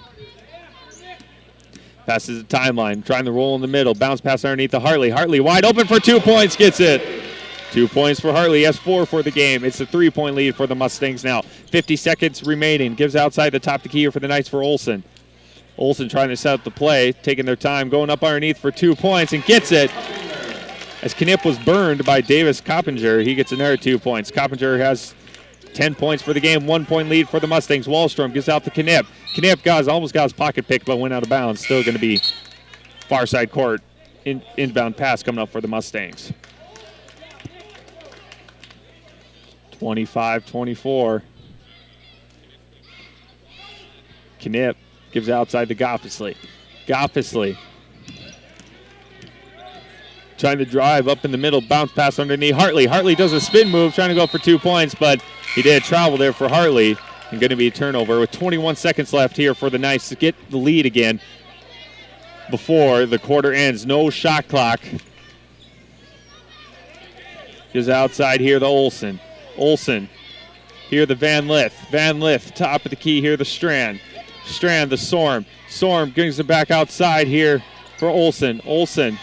Passes the timeline. Trying to roll in the middle. Bounce pass underneath to Hartley. Hartley wide open for 2 points. Gets it. 2 points for Hartley. He has 4 for the game. It's a 3-point lead for the Mustangs now. 50 seconds remaining. Gives outside the top of the key here for the Knights for Olsen. Olsen trying to set up the play. Taking their time. Going up underneath for 2 points and gets it. As Knipp was burned by Davis Coppinger, he gets another 2 points. Coppinger has 10 points for the game. 1-point lead for the Mustangs. Wallstrom gives out to Knipp. Knipp almost got his pocket picked, but went out of bounds. Still going to be far side court. Inbound pass coming up for the Mustangs. 25-24. Knipp gives outside to Goffesley. Goffesley trying to drive up in the middle. Bounce pass underneath. Hartley. Hartley does a spin move, trying to go for 2 points, but he did travel there for Hartley. And going to be a turnover with 21 seconds left here for the Knights to get the lead again before the quarter ends. No shot clock. Gives outside here to Olsen. Olsen here to Van Lith. Van Lith, top of the key here to Strand. Strand to Sorm. Sorm brings it back outside here for Olsen. Olsen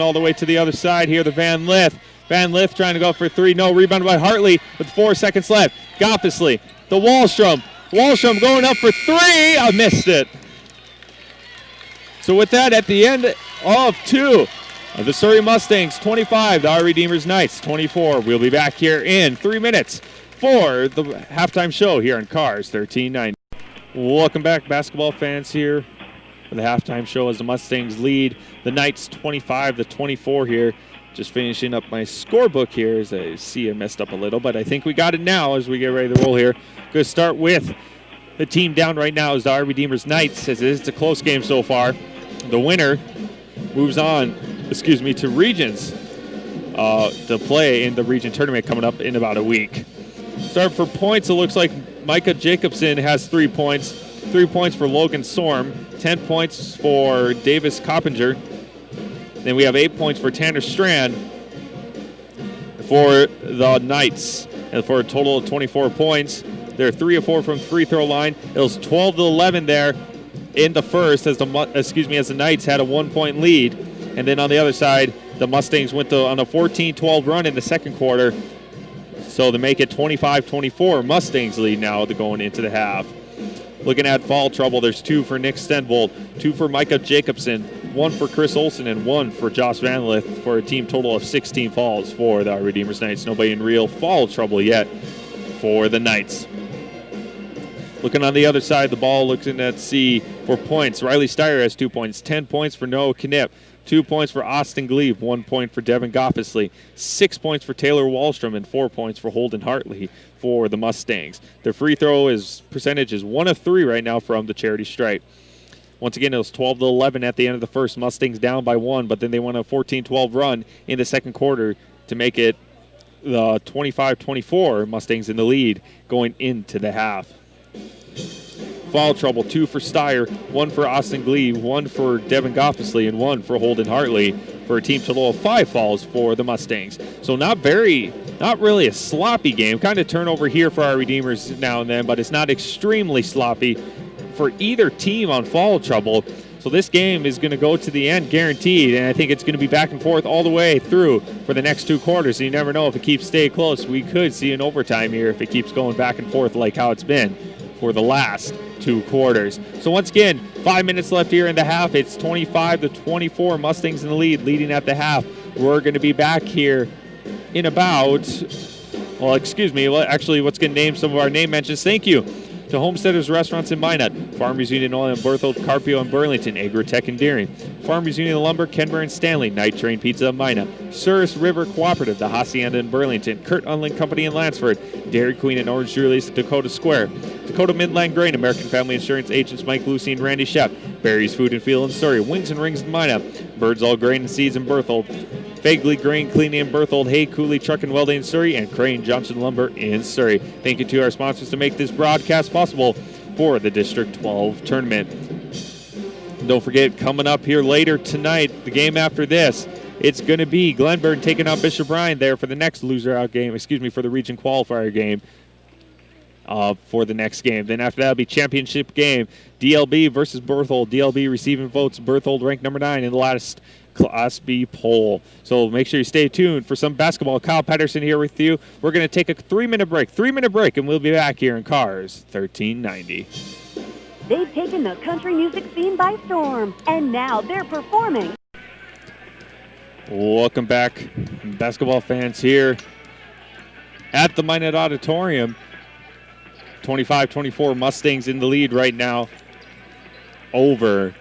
all the way to the other side here to Van Lith. Van Lith trying to go for 3. No, rebounded by Hartley with 4 seconds left. Goffesley to Wallstrom. Wallstrom going up for 3. I missed it. So with that, at the end of 2 of the Surrey Mustangs 25, the Our Redeemers Knights 24. We'll be back here in 3 minutes for the halftime show here on KRRZ 1390. Welcome back, basketball fans, here for the halftime show as the Mustangs lead the Knights 25-24 here. Just finishing up my scorebook here as I see I messed up a little, but I think we got it now as we get ready to roll here. Going to start with the team down right now is the Our Redeemers Knights, as it's a close game so far. The winner moves on, to regions to play in the region tournament coming up in about a week. Start for points, it looks like Micah Jacobson has 3 points. 3 points for Logan Sorm, 10 points for Davis Coppinger. Then we have 8 points for Tanner Strand for the Knights, and for a total of 24 points. They're 3 of 4 from free throw line. It was 12-11 there in the first as the Knights had a 1-point lead. And then on the other side, the Mustangs went on a 14-12 run in the second quarter. So to make it 25-24, Mustangs lead now going into the half. Looking at foul trouble, there's 2 for Nick Stenvold, 2 for Micah Jacobson, 1 for Chris Olson, and 1 for Josh Van Lith for a team total of 16 fouls for the Redeemers Knights. Nobody in real foul trouble yet for the Knights. Looking on the other side of the ball, looking at C for points. Riley Steyer has 2 points, 10 points for Noah Knipp, 2 points for Austin Gleave, 1 point for Devin Goffesley, 6 points for Taylor Wallstrom, and 4 points for Holden Hartley for the Mustangs. Their free throw percentage is 1 of 3 right now from the charity stripe. Once again, it was 12-11 at the end of the first. Mustangs down by 1, but then they went a 14-12 run in the second quarter to make it the 25-24. Mustangs in the lead going into the half. Foul trouble, 2 for Steyer, 1 for Austin Gleave, 1 for Devin Goffesley, and 1 for Holden Hartley for a team total of 5 fouls for the Mustangs. So not really a sloppy game. Kind of turnover here for our Redeemers now and then, but it's not extremely sloppy for either team on foul trouble. So this game is going to go to the end guaranteed, and I think it's going to be back and forth all the way through for the next 2 quarters. So you never know if it keeps staying close. We could see an overtime here if it keeps going back and forth like how it's been for the last 2 quarters. So once again, 5 minutes left here in the half. It's 25-24. Mustangs in the lead, leading at the half. We're going to be back here in about, let's get to name some of our name mentions. Thank you to Homesteaders Restaurants in Minot, Farmers Union Oil in Berthold, Carpio and Burlington, Agrotech and Deering, Farmers Union Lumber, Kenmare and Stanley, Night Train Pizza in Minot, Surrey River Cooperative, the Hacienda in Burlington, Kurt Unling Company in Lansford, Dairy Queen and Orange Julius at Dakota Square, Dakota Midland Grain, American Family Insurance agents Mike Lucy and Randy Shep, Barry's Food and Field in Surrey, Wings and Rings in Minot, Birds All Grain and Seeds in Berthold, Fagley Grain Cleaning in Berthold, Hay Cooley Truck and Welding in Surrey, and Crane Johnson Lumber in Surrey. Thank you to our sponsors to make this broadcast possible for the District 12 tournament. Don't forget, coming up here later tonight, the game after this, it's going to be Glenburn taking on Bishop Ryan there for the next loser-out game, for the region qualifier game. For the next game. Then after that, it'll be championship game. DLB versus Berthold. DLB receiving votes. Berthold ranked number 9 in the last Class B poll. So make sure you stay tuned for some basketball. Kyle Patterson here with you. We're going to take a 3-minute break. 3-minute break, and we'll be back here in KRRZ 1390. They've taken the country music scene by storm, and now they're performing. Welcome back, basketball fans, here at the Minot Auditorium. 25-24, Mustangs in the lead right now over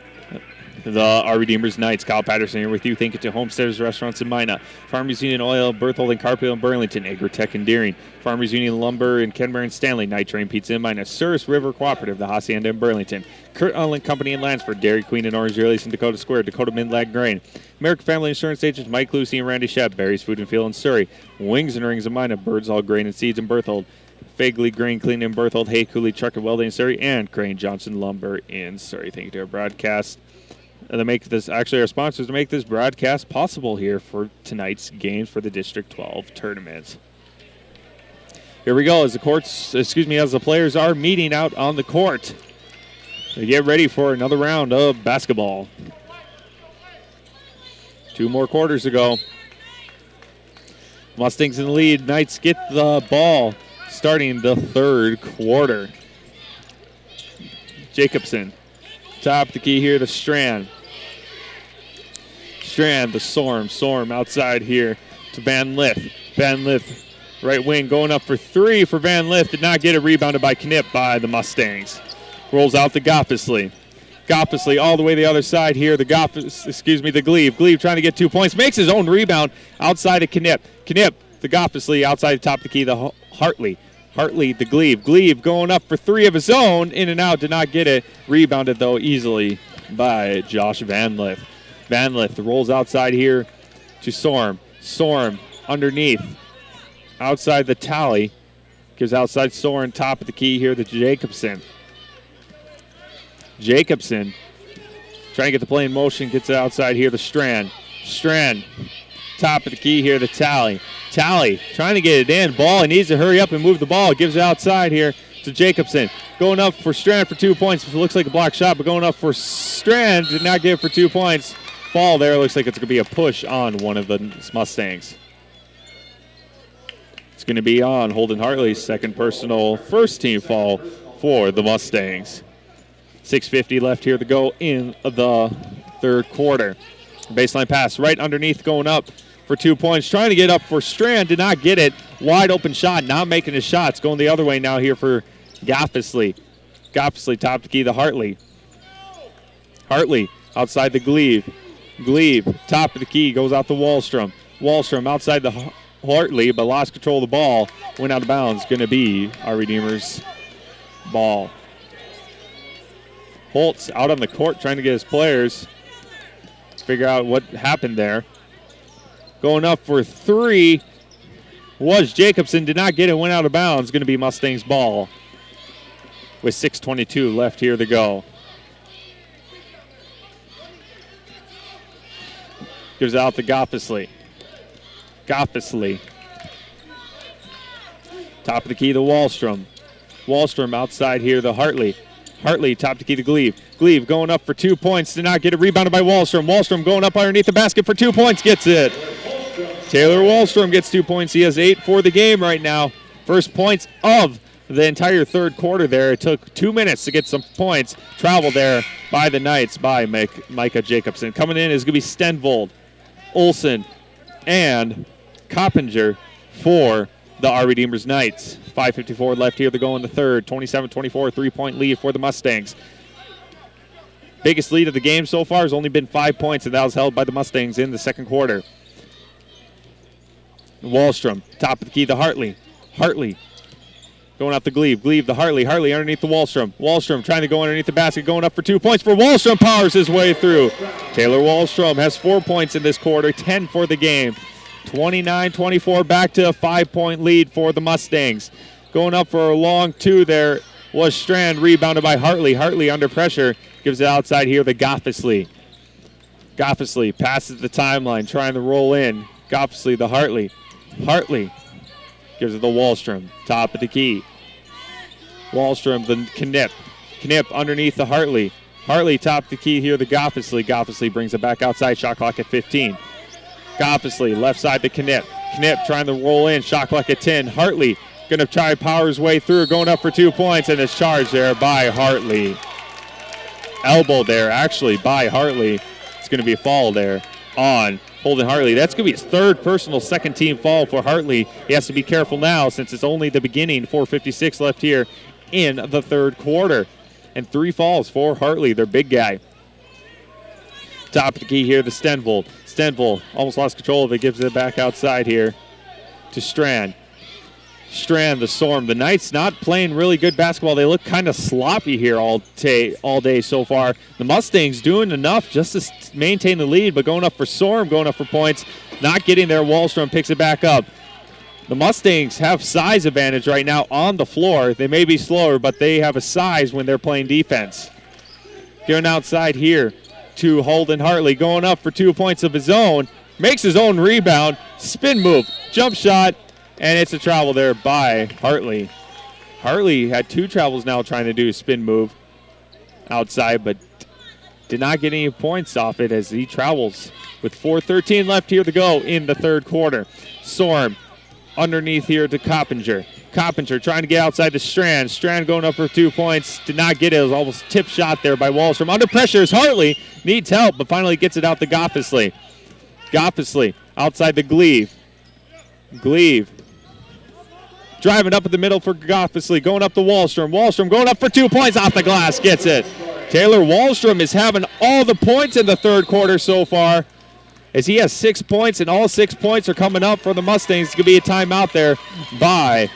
our Redeemers Knights. Kyle Patterson here with you. Thank you to Homesteaders Restaurants in Minot, Farmers Union Oil, Berthold and Carpio in Burlington, Agrotech and Deering, Farmers Union Lumber in Kenmare and Stanley, Night Train Pizza in Minot, Surrey River Cooperative, the Hacienda in Burlington, Kurt Unling Company in Lansford, Dairy Queen and Orange Julius in Dakota Square, Dakota Midland Grain, American Family Insurance agents Mike Lucy and Randy Shep, Barry's Food and Field in Surrey, Wings and Rings in Minot, Birds All Grain and Seeds in Berthold, Fagley Grain Cleaning in Berthold, Hay Cooley Truck and Welding in Surrey, and Crane Johnson Lumber in Surrey. Thank you to our broadcast. Our sponsors to make this broadcast possible here for tonight's games for the District 12 tournament. Here we go as the players are meeting out on the court. They get ready for another round of basketball. 2 more quarters to go. Mustangs in the lead. Knights get the ball starting the 3rd quarter. Jacobson, top of the key here to Strand. Strand, the Storm outside here to Van Lith. Van Lith, right wing, going up for three for Van Lith. Did not get it, rebounded by Knipp by the Mustangs. Rolls out to Goffesley. Goffesley all the way the other side here. The Glebe. Glebe trying to get 2 points. Makes his own rebound outside of Knipp. Knipp, the Goffesley outside the top of the key. The Hartley. Hartley, the Glebe. Glebe going up for three of his own. In and out, did not get it. Rebounded, though, easily by Josh Van Lith. Van Lith rolls outside here to Storm. Storm underneath. Outside the tally. Gives outside Soren, top of the key here to Jacobson. Jacobson trying to get the play in motion, gets it outside here to Strand. Strand, top of the key here to Tally. Tally trying to get it in. Ball, he needs to hurry up and move the ball. Gives it outside here to Jacobson. Going up for Strand for 2 points. It looks like a block shot, but going up for Strand. Did not get it for 2 points. Fall there. Looks like it's going to be a push on one of the Mustangs. It's going to be on Holden Hartley's second personal, first team foul for the Mustangs. 6:50 left here to go in the third quarter. Baseline pass right underneath, going up for 2 points. Trying to get up for Strand, did not get it. Wide open shot, not making his shots. Going the other way now here for Goffesley. Goffesley top to key to Hartley. Hartley outside the Glebe. Glebe top of the key, goes out to Wallstrom. Wallstrom outside the Hartley, but lost control of the ball. Went out of bounds. Going to be our Redeemers' ball. Holtz out on the court trying to get his players figure out what happened there. Going up for three was Jacobson. Did not get it. Went out of bounds. Going to be Mustangs' ball with 6:22 left here to go. Gives out to Goffesley. Goffesley. Top of the key to Wallstrom. Wallstrom outside here to Hartley. Hartley, top to key to Glebe. Glebe going up for 2 points. Did not get it. Rebounded by Wallstrom. Wallstrom going up underneath the basket for 2 points. Gets it. Taylor Wallstrom gets 2 points. He has 8 for the game right now. First points of the entire third quarter there. It took 2 minutes to get some points. Traveled there by the Knights by Micah Jacobson. Coming in is going to be Stenvold, Olsen, and Coppinger for the Our Redeemers Knights. 5:54 left here to go in the third. 27-24, 3-point lead for the Mustangs. Biggest lead of the game so far has only been 5 points, and that was held by the Mustangs in the second quarter. Wallstrom, top of the key to Hartley. Hartley going out the Glebe. Glebe to Hartley. Hartley underneath the Wallstrom. Wallstrom trying to go underneath the basket, going up for 2 points for Wallstrom. Powers his way through. Taylor Wallstrom has 4 points in this quarter, 10 for the game. 29-24, back to a 5-point lead for the Mustangs. Going up for a long two there was Strand, rebounded by Hartley. Hartley under pressure, gives it outside here to Goffesley. Goffesley passes the timeline, trying to roll in. Goffesley to Hartley. Hartley gives it to Wallstrom, top of the key. Wallstrom to Knipp. Knipp underneath the Hartley. Hartley top of the key here to Goffesley. Goffesley brings it back outside, shot clock at 15. Goffesley, left side to Knipp. Knipp trying to roll in, shot clock at 10. Hartley going to try to power his way through, going up for 2 points, and it's charged there by Hartley. Elbow there, actually, by Hartley. It's going to be a foul there on Holden Hartley. That's going to be his third personal second-team foul for Hartley. He has to be careful now since it's only the beginning. 4:56 left here in the third quarter. And 3 fouls for Hartley, their big guy. Top of the key here to Stenvold. Stenvold almost lost control of it, gives it back outside here to Strand. Strand, the Storm. The Knights not playing really good basketball. They look kind of sloppy here all day so far. The Mustangs doing enough just to maintain the lead, but going up for Storm, going up for points, not getting there. Wallstrom picks it back up. The Mustangs have size advantage right now on the floor. They may be slower, but they have a size when they're playing defense. Going outside here to Holden Hartley, going up for 2 points of his own. Makes his own rebound. Spin move. Jump shot. And it's a travel there by Hartley. Hartley had 2 travels now trying to do a spin move outside, but did not get any points off it as he travels with 4:13 left here to go in the third quarter. Storm underneath here to Coppinger. Coppinger trying to get outside to Strand. Strand going up for 2 points. Did not get it. It was almost tip shot there by Wallstrom. Under pressure is Hartley. Needs help, but finally gets it out to Goffesley. Goffesley outside the Glebe. Glebe driving up at the middle for Goffesley, going up to Wallstrom. Wallstrom going up for 2 points off the glass, gets it. Taylor Wallstrom is having all the points in the third quarter so far, as he has 6 points, and all 6 points are coming up for the Mustangs. It's going to be a timeout there by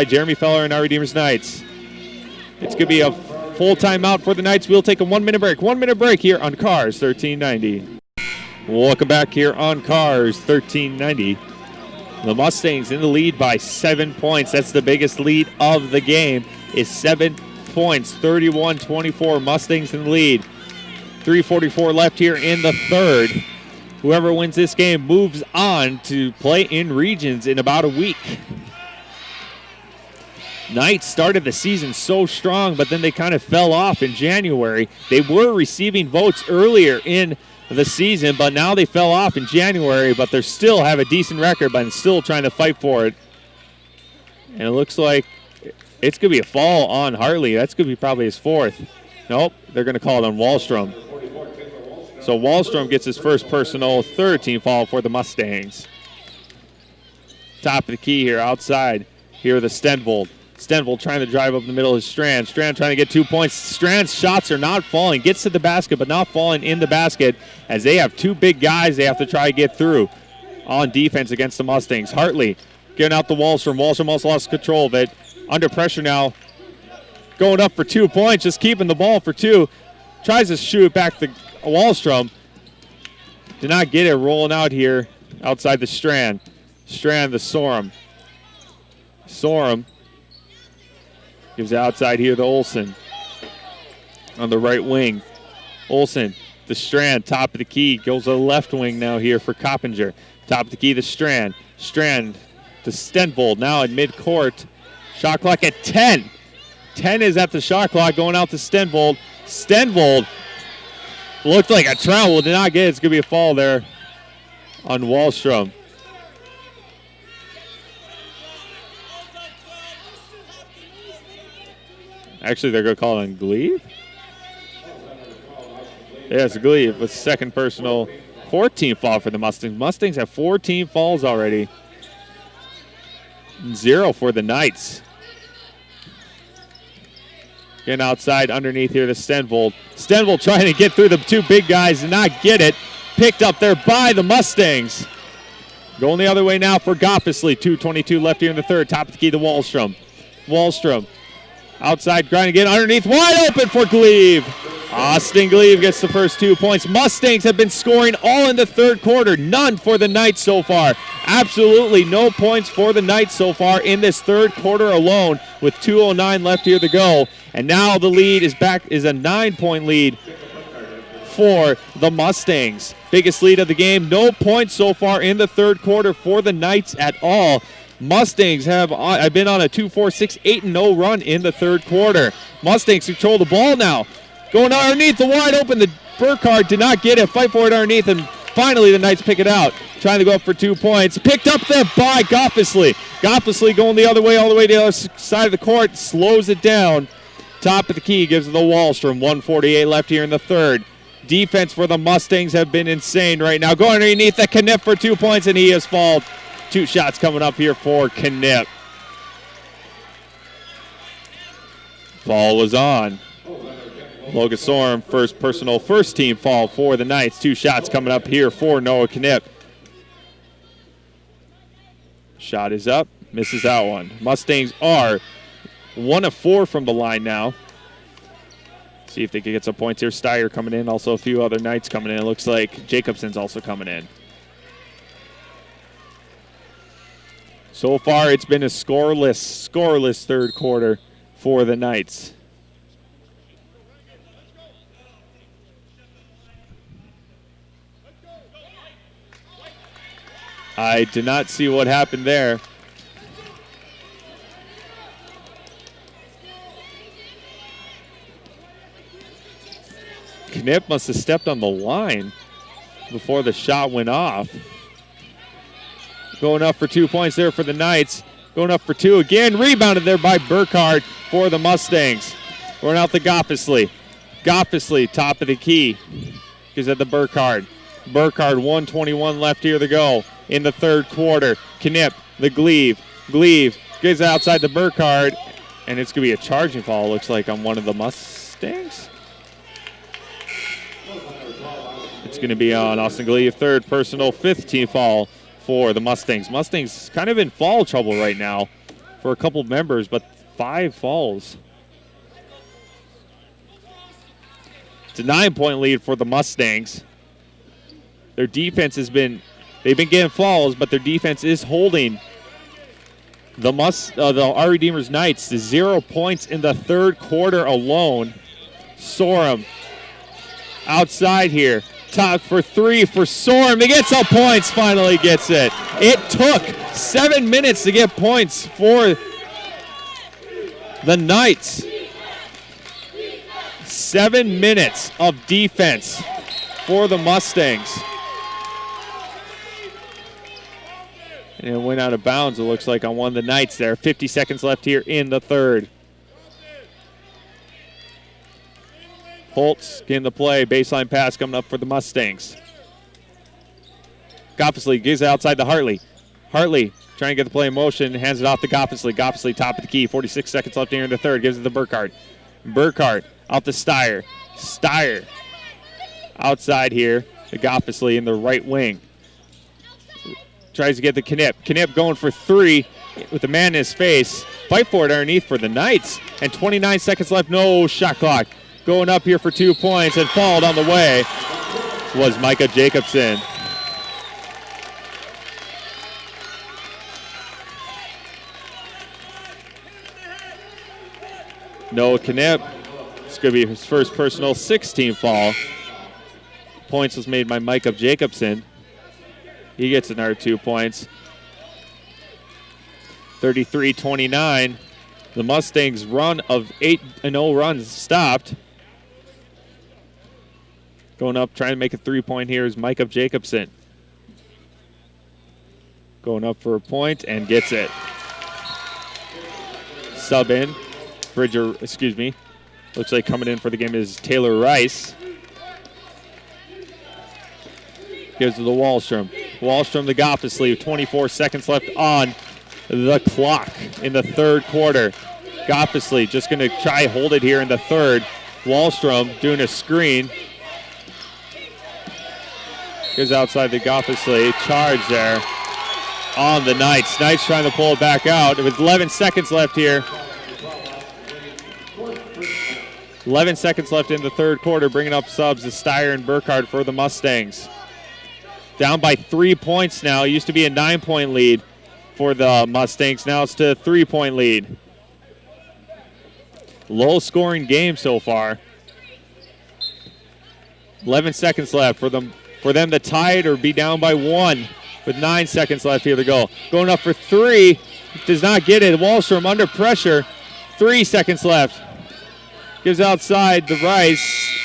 Jeremy Feller and our Redeemers Knights. It's going to be a full timeout for the Knights. We'll take a 1 minute break. 1 minute break here on KRRZ 1390. Welcome back here on KRRZ 1390. The Mustangs in the lead by 7 points. That's the biggest lead of the game, is 7 points. 31-24, Mustangs in the lead. 3:44 left here in the third. Whoever wins this game moves on to play in regions in about a week. Knights started the season so strong, but then they kind of fell off in January. They were receiving votes earlier in the season, but now they fell off in January, but they still have a decent record, but still trying to fight for it. And it looks like it's going to be a fall on Hartley. That's going to be probably his fourth. Nope, they're going to call it on Wallstrom. So Wallstrom gets his first personal, third team foul for the Mustangs. Top of the key here, outside. Here are the Stenvold. Stenvold trying to drive up the middle of Strand. Strand trying to get 2 points. Strand's shots are not falling. Gets to the basket, but not falling in the basket, as they have two big guys they have to try to get through on defense against the Mustangs. Hartley getting out the Wallstrom. Wallstrom also lost control of it. Under pressure now. Going up for 2 points, just keeping the ball for two. Tries to shoot it back to Wallstrom. Did not get it. Rolling out here outside the Strand. Strand to Sorum. Sorum gives it outside here to Olsen on the right wing. Olsen, the Strand, top of the key, goes to the left wing now here for Coppinger. Top of the key to Strand. Strand to Stenvold, now at midcourt. Shot clock at 10. 10 is at the shot clock, going out to Stenvold. Stenvold looked like a travel, did not get it. It's going to be a fall there on Wallstrom. Actually, they're going to call it on Glebe. Yeah, it's Glebe with second personal. 14 fall for the Mustangs. Mustangs have 14 falls already. 0 for the Knights. Getting outside underneath here to Stenvold. Stenvold trying to get through the two big guys and not get it. Picked up there by the Mustangs. Going the other way now for Goffesley. 2:22 left here in the third. Top of the key to Wallstrom. Wallstrom outside trying to get underneath. Wide open for Glebe. Austin Glebe gets the first 2 points. Mustangs have been scoring all in the third quarter. None for the Knights so far. Absolutely no points for the Knights so far in this third quarter alone, with 2:09 left here to go. And now the lead is back, is a 9-point lead for the Mustangs. Biggest lead of the game. No points so far in the third quarter for the Knights at all. Mustangs have been on a 2-4-6-8-0 run in the third quarter. Mustangs control the ball now. Going underneath the wide open. The Burkhardt did not get it. Fight for it underneath, and finally the Knights pick it out. Trying to go up for 2 points. Picked up there by Goffesley. Goffesley going the other way, all the way to the other side of the court. Slows it down. Top of the key gives it the Wallstrom. 1:48 left here in the third. Defense for the Mustangs have been insane right now. Going underneath the Knipp for 2 points, and he has fallen. 2 shots coming up here for Knipp. Fall was on. Logan Sorum, first personal, first team fall for the Knights. 2 shots coming up here for Noah Knipp. Shot is up, misses that one. Mustangs are 1 of 4 from the line now. See if they can get some points here. Steyer coming in, also a few other Knights coming in. It looks like Jacobson's also coming in. So far, it's been a scoreless third quarter for the Knights. I did not see what happened there. Knipp must have stepped on the line before the shot went off. Going up for 2 points there for the Knights. Going up for 2 again. Rebounded there by Burkhardt for the Mustangs. Going out to Goffesley. Goffesley, top of the key. Gives it to Burkhardt. Burkhardt, 1:21 left here to go in the third quarter. Knipp, the Glebe. Glebe gets outside the Burkhardt, and it's going to be a charging foul, looks like, on one of the Mustangs. It's going to be on Austin Glebe, third personal, fifth team foul for the Mustangs. Mustangs kind of in foul trouble right now for a couple members, but 5 fouls. It's a 9-point lead for the Mustangs. Their defense they've been getting fouls, but their defense is holding the Our Redeemers Knights to 0 points in the third quarter alone. Sorum outside here. Top for 3 for Sorum. He gets up points, finally gets it. It took 7 minutes to get points for the Knights. 7 minutes of defense for the Mustangs. And it went out of bounds, it looks like, on one of the Knights there. 50 seconds left here in the third. Holtz getting the play. Baseline pass coming up for the Mustangs. Goffesley gives it outside to Hartley. Hartley trying to get the play in motion. Hands it off to Goffesley. Goffesley top of the key. 46 seconds left here in the third. Gives it to Burkhardt. Burkhardt out to Steyer. Steyer outside here to Goffesley in the right wing. Tries to get the Knipp. Knipp going for 3 with the man in his face. Fight for it underneath for the Knights. And 29 seconds left. No shot clock. Going up here for 2 points and fouled on the way was Micah Jacobson. Noah Knipp. It's going to be his first personal 6-team foul. Points was made by Micah Jacobson. He gets another 2 points. 33-29. The Mustangs' run of 8-0 runs stopped. Going up, trying to make a 3-point here is Micah Jacobson. Going up for a point and gets it. Sub in. Looks like coming in for the game is Taylor Rice. Gives to the Wallstrom. Wallstrom to Goffesley. 24 seconds left on the clock in the third quarter. Goffesley just going to try hold it here in the third. Wallstrom doing a screen. Goes outside the Goffesley. Charge there on the Knights. Knights trying to pull it back out. With 11 seconds left here. 11 seconds left in the third quarter. Bringing up subs to Steyer and Burkhardt for the Mustangs. Down by 3 points now. It used to be a 9-point lead for the Mustangs. Now it's to a 3-point lead. Low-scoring game so far. 11 seconds left for them to tie it or be down by 1 with 9 seconds left here to go. Going up for 3. Does not get it. Wallstrom under pressure. 3 seconds left. Gives outside the Rice.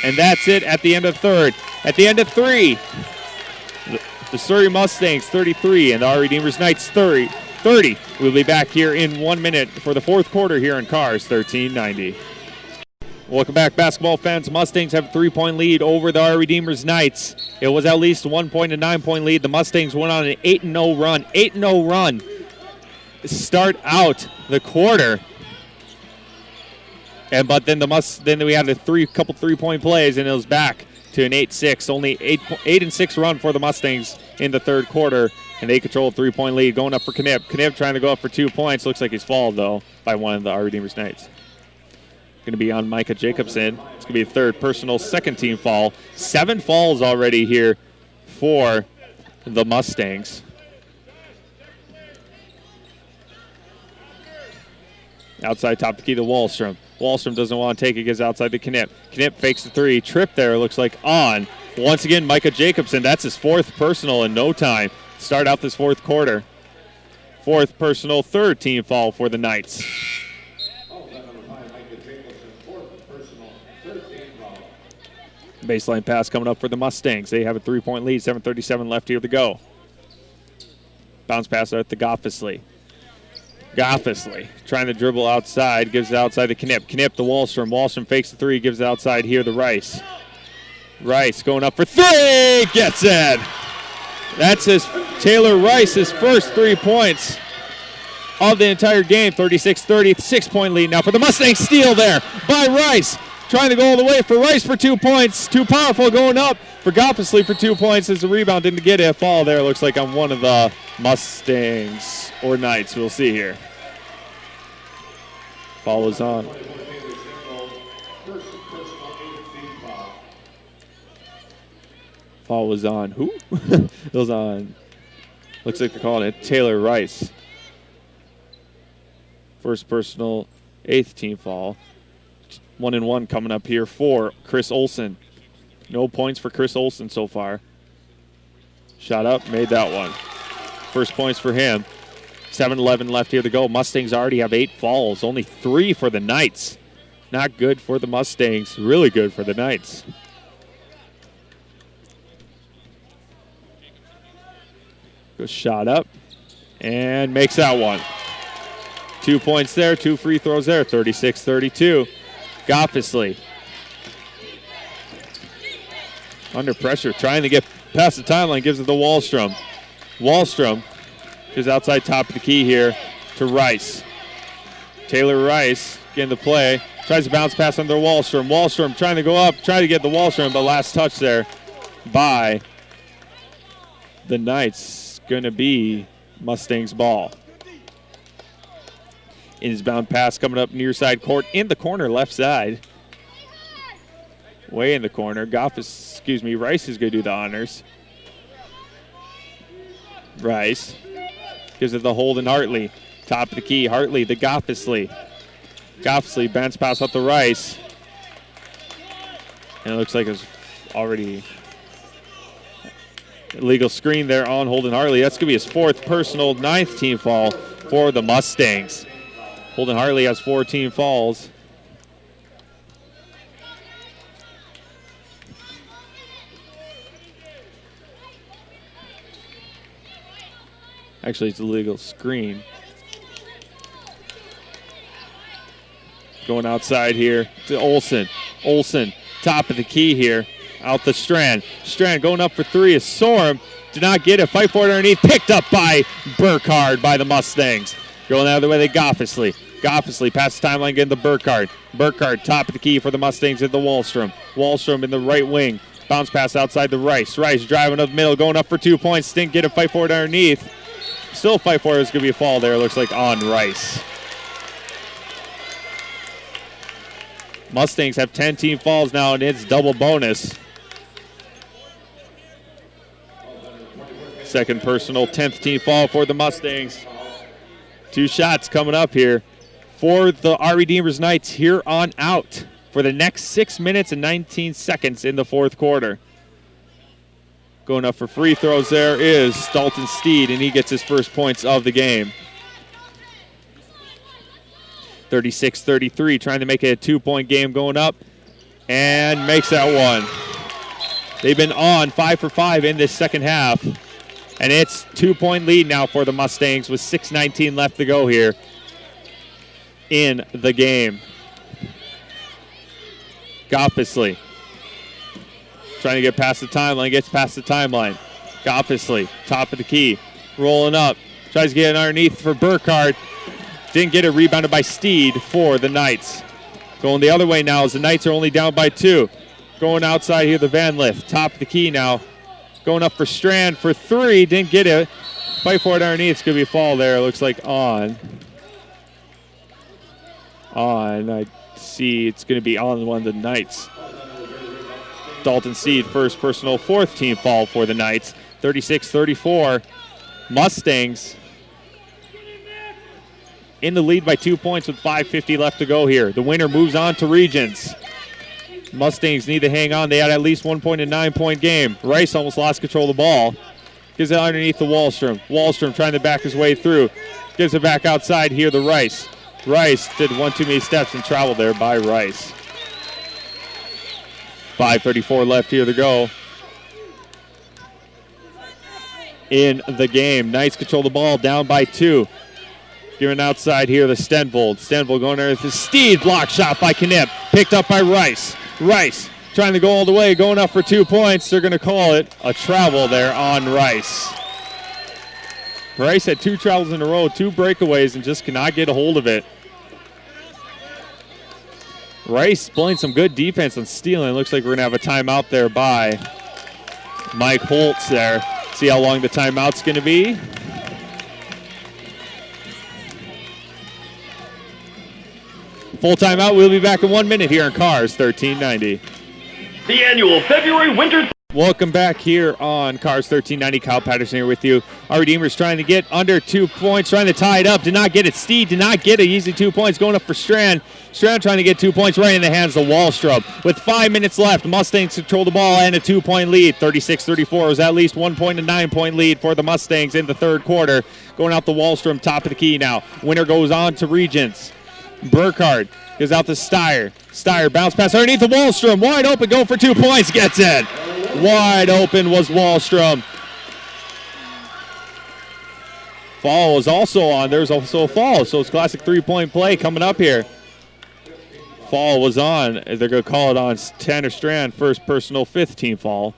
And that's it at the end of third. At the end of 3. The Surrey Mustangs 33 and the Our Redeemers Knights 30. We'll be back here in 1 minute for the fourth quarter here on KRRZ 1390. Welcome back, basketball fans. Mustangs have a 3-point lead over the Our Redeemers Knights. It was at least 1 point, a 9-point lead. The Mustangs went on an 8-0 run. 8-0 run. Start out the quarter. But then we had a couple 3-point plays, and it was back to an 8-6. Only 8-6 run for the Mustangs in the third quarter, and they control a 3-point lead. Going up for Knipp. Knipp trying to go up for 2 points. Looks like he's fouled, though, by one of the Our Redeemers Knights. Going to be on Micah Jacobson. It's going to be a third personal, 2nd-team foul. 7 fouls already here for the Mustangs. Outside top of the key to Wallstrom. Wallstrom doesn't want to take it, gets outside to Knipp. Knipp fakes the 3. Trip there, looks like on. Once again, Micah Jacobson. That's his 4th personal in no time. Start out this fourth quarter. 4th personal, 3rd-team foul for the Knights. Baseline pass coming up for the Mustangs. They have a 3-point lead, 7:37 left here to go. Bounce pass out to Goffesley. Goffesley trying to dribble outside, gives it outside to Knipp. Knipp to Wallstrom. Wallstrom fakes the 3, gives it outside here to Rice. Rice going up for three. Gets it. That's Taylor Rice's first 3 points of the entire game. 36-30, 6-point lead now for the Mustangs. Steal there by Rice. Trying to go all the way for Rice for 2 points. Too powerful going up for Goffesley for 2 points as the rebound didn't get it. Fall there looks like on one of the Mustangs or Knights. We'll see here. Foul is on. Foul was on who? It was on, looks like they're calling it Taylor Rice. First personal, 8th team foul. 1-and-1 coming up here for Chris Olson. No points for Chris Olson so far. Shot up, made that one. First points for him. 7:11 left here to go. Mustangs already have 8 fouls, only 3 for the Knights. Not good for the Mustangs, really good for the Knights. Goes shot up and makes that one. 2 points there, 2 free throws there, 36-32. Goffesley under pressure, trying to get past the timeline, gives it to Wallstrom. Wallstrom is outside top of the key here to Rice. Taylor Rice getting the play, tries to bounce pass under Wallstrom. Wallstrom trying to go up, trying to get the Wallstrom, but last touch there by the Knights. Going to be Mustangs ball. Inbound pass coming up near side court in the corner left side. Way in the corner. Rice is going to do the honors. Rice gives it the Holden Hartley. Top of the key. Hartley to Goffesley. Goffesley bounce pass up to Rice. And it looks like it's already illegal screen there on Holden Hartley. That's going to be his 4th personal, 9th team foul for the Mustangs. Holden Hartley has 4 team fouls. Actually, it's a legal screen. Going outside here to Olson. Olson, top of the key here. Out to Strand. Strand going up for 3 is Sorum. Did not get it. Fight for it underneath. Picked up by Burkhardt by the Mustangs. Going the other way to Goffesley. Goffesley past the timeline getting the Burkhardt. Burkhardt top of the key for the Mustangs at the Wallstrom. Wallstrom in the right wing. Bounce pass outside to Rice. Rice driving up the middle. Going up for 2 points. Didn't get it. Fight for it underneath. Still fight for it. It's going to be a fall there. Looks like on Rice. Mustangs have 10 team fouls now, and it's double bonus. Second personal, 10th team foul for the Mustangs. 2 shots coming up here for the our Redeemers Knights here on out for the next 6 minutes and 19 seconds in the 4th quarter. Going up for free throws there is Dalton Steed, and he gets his first points of the game. 36-33, trying to make it a 2-point game going up, and makes that one. They've been on 5 for 5 in this second half, and it's 2-point lead now for the Mustangs with 6:19 left to go here in the game. Goffesley trying to get past the timeline, gets past the timeline. Goffesley, top of the key, rolling up, tries to get it underneath for Burkhardt. Didn't get it, rebounded by Steed for the Knights. Going the other way now as the Knights are only down by 2. Going outside here, the Van Lith, top of the key now. Going up for Strand for 3, didn't get it. Fight for it underneath, it's going to be a fall there. It looks like on. I see it's going to be on one of the Knights. Dalton Steed, first personal, 4th team foul for the Knights. 36-34. Mustangs in the lead by 2 points with 5:50 left to go here. The winner moves on to Regions. Mustangs need to hang on. They had at least 1 point in a 9-point game. Rice almost lost control of the ball. Gives it underneath to Wallstrom. Wallstrom trying to back his way through. Gives it back outside here to Rice. Rice did one too many steps and traveled there by Rice. 5:34 left here to go in the game. Knights control the ball, down by 2. Giving outside here to Stenvold. Stenvold going there with the Steed block shot by Knipp. Picked up by Rice. Rice trying to go all the way, going up for 2 points. They're going to call it a travel there on Rice. Rice had 2 travels in a row, 2 breakaways, and just cannot get a hold of it. Rice playing some good defense on stealing. Looks like we're going to have a timeout there by Mike Holtz there. See how long the timeout's going to be. Full timeout. We'll be back in 1 minute here on KRRZ 1390. The annual February Winter... Welcome back here on KRRZ 1390. Kyle Patterson here with you. Our Redeemers trying to get under 2 points, trying to tie it up. Did not get it. Steed did not get it. Easy 2 points going up for Strand. Strand trying to get 2 points right in the hands of Wallstrom. With 5 minutes left, Mustangs control the ball and a 2-point lead. 36-34 was at least 1 point and 9 point lead for the Mustangs in the third quarter. Going out to Wallstrom, top of the key now. Winner goes on to Regents. Burkhardt goes out to Steyer. Steyer bounce pass underneath the Wallstrom. Wide open, go for 2 points, gets it. Wide open was Wallstrom. Fall is also on. There's also a fall, so it's classic 3-point play coming up here. Fall was on. They're going to call it on Tanner Strand, first personal, 5th team fall.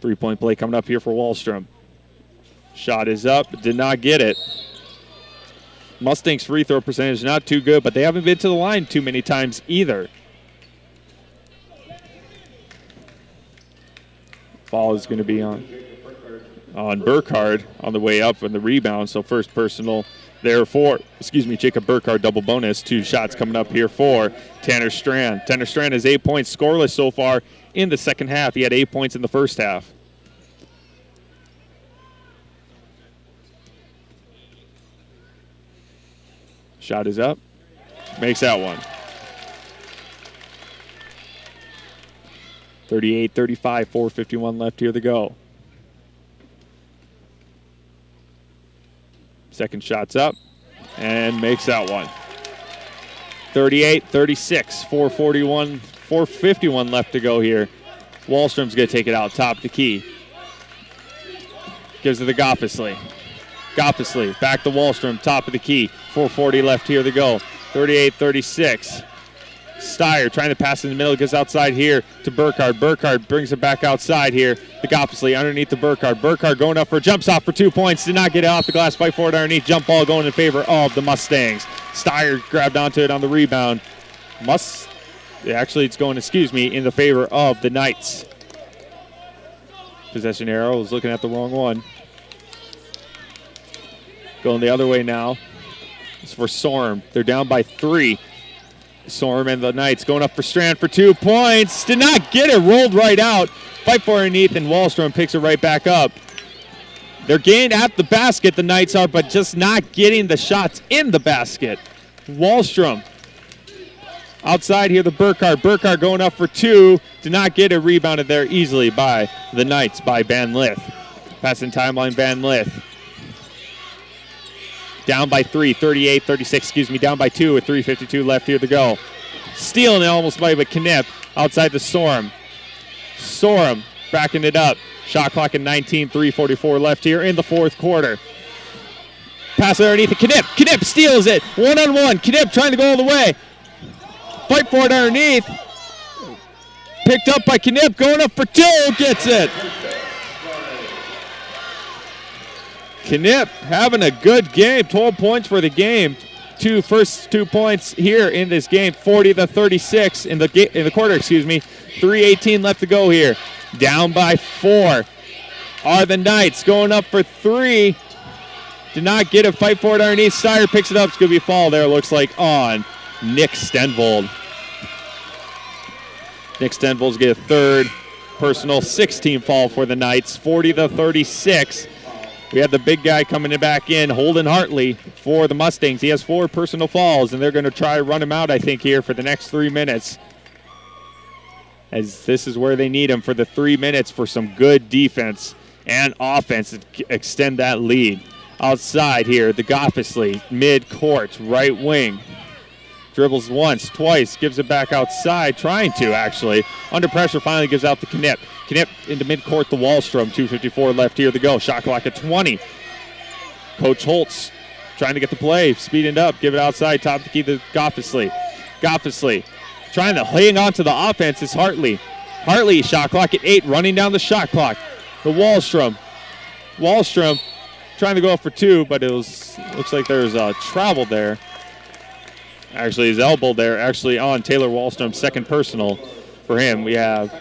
3-point play coming up here for Wallstrom. Shot is up, did not get it. Mustangs free throw percentage not too good, but they haven't been to the line too many times either. Fall is going to be on Burkhardt on the way up on the rebound. So first personal there for, Jacob Burkhardt, double bonus. 2 shots coming up here for Tanner Strand. Tanner Strand has 8 points scoreless so far in the second half. He had 8 points in the first half. Shot is up. Makes that one. 38-35, 4:51 left here to go. Second shot's up and makes that one. 38-36, 4:51 left to go here. Wallstrom's going to take it out top of the key. Gives it to Goffesley. Goffesley back to Wallstrom, top of the key. 4:40 left here to go. 38-36. Steyer trying to pass in the middle, gets outside here to Burkhardt. Burkhardt brings it back outside here to Goffesley underneath the Burkhardt. Burkhardt going up for a jump stop for 2 points. Did not get it off the glass. Fight forward underneath. Jump ball going in favor of the Mustangs. Steyer grabbed onto it on the rebound. It's going, in the favor of the Knights. Possession arrow is looking at the wrong one. Going the other way now. It's for Sorum. They're down by 3. Sorum and the Knights going up for Strand for 2 points. Did not get it. Rolled right out. Fight for underneath, and Wallstrom picks it right back up. They're gained at the basket, the Knights are, but just not getting the shots in the basket. Wallstrom outside here, the Burkhardt. Burkhardt going up for 2. Did not get it. Rebounded there easily by the Knights, by Van Lith. Passing timeline, Van Lith. Down by 3, 38-36, down by 2 with 3:52 left here to go. Stealing it almost by Knipp outside the Sorum. Sorum backing it up. Shot clock at 19, 3:44 left here in the fourth quarter. Pass underneath to Knipp. Knipp steals it. 1-on-1. Knipp trying to go all the way. Fight for it underneath. Picked up by Knipp, going up for 2, gets it. Knipp having a good game, 12 points for the game. First 2 points here in this game, 40-36 in the quarter, 3:18 left to go here. Down by 4 are the Knights, going up for 3. Did not get it, fight for it underneath. Steyer picks it up, it's going to be a fall there, looks like, on Nick Stenvold. Nick Stenvold's get a third personal 6-team fall for the Knights, 40-36. We have the big guy coming back in, Holden Hartley, for the Mustangs. He has 4 personal falls, and they're going to try to run him out, I think, here for the next 3 minutes. As this is where they need him for the 3 minutes for some good defense and offense to extend that lead. Outside here, the Goffesley, mid-court, right wing. Dribbles once, twice, gives it back outside, trying to, actually. Under pressure, finally gives out to Knipp. Knipp into midcourt to Wallstrom, 2:54 left here to go. Shot clock at 20. Coach Holtz trying to get the play, speeding up, give it outside, top of the key to Goffesley. Goffesley trying to hang on to the offense is Hartley. Hartley, shot clock at 8, running down the shot clock. The Wallstrom trying to go for 2, but looks like there's a travel there. Actually, his elbow there, actually on Taylor Wallstrom's second personal. For him, we have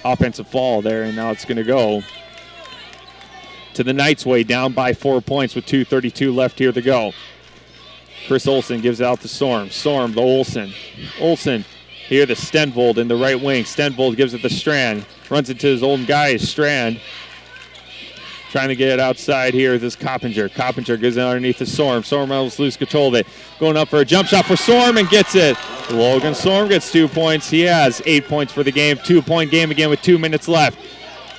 offensive fall there, and now it's going to go to the Knights' way, down by 4 points with 2:32 left here to go. Chris Olson gives out to Storm. Storm to Olson. Olson here to Stenvold in the right wing. Stenvold gives it to Strand. Runs into his old guy, Strand. Trying to get it outside here is this Coppinger. Coppinger gives it underneath to Storm. Storm almost lose control of it. Going up for a jump shot for Storm and gets it. Logan Storm gets 2 points. He has 8 points for the game. 2-point game again with 2 minutes left.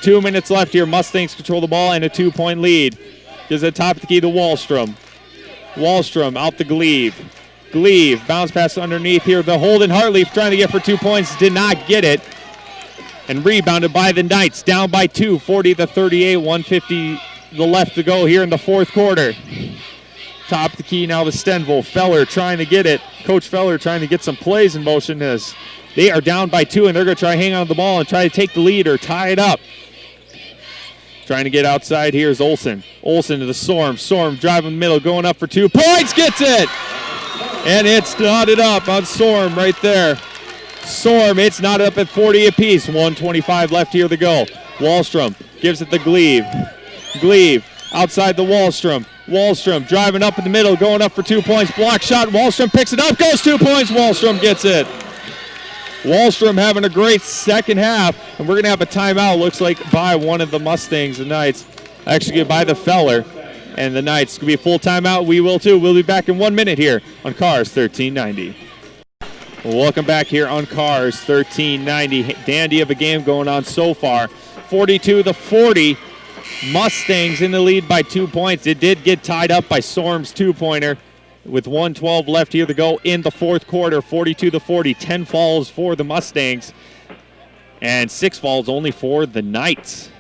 2 minutes left here. Mustangs control the ball and a 2-point lead. Gives it top of the key to Wallstrom. Wallstrom out to Gleave. Gleave bounce pass underneath here. The Holden Hartley trying to get for 2 points. Did not get it. And rebounded by the Knights. Down by 2, 40-38. 1:50 the left to go here in the fourth quarter. Top of the key now to Stenvold. Feller trying to get it. Coach Feller trying to get some plays in motion as they are down by 2, and they're going to try to hang on to the ball and try to take the lead or tie it up. Trying to get outside here is Olson. Olson to the Storm. Storm driving the middle, going up for 2 points. Gets it! And it's knotted up on Storm right there. Storm, it's knotted up at 40 apiece. 1:25 left here to go. Wallstrom gives it to Gleave. Gleave outside the Wallstrom. Wallstrom driving up in the middle, going up for 2 points. Block shot. Wallstrom picks it up, goes 2 points. Wallstrom gets it. Wallstrom having a great second half, and we're going to have a timeout, looks like, by one of the Mustangs, the Knights. Actually, by the Feller, and the Knights. It's going to be a full timeout. We will, too. We'll be back in 1 minute here on KRRZ 1390. Welcome back here on KRRZ 1390. Dandy of a game going on so far. 42-40. Mustangs in the lead by 2 points. It did get tied up by Storm's 2-pointer. With 1:12 left here to go in the fourth quarter, 42-40, 10 fouls for the Mustangs, and 6 fouls only for the Knights.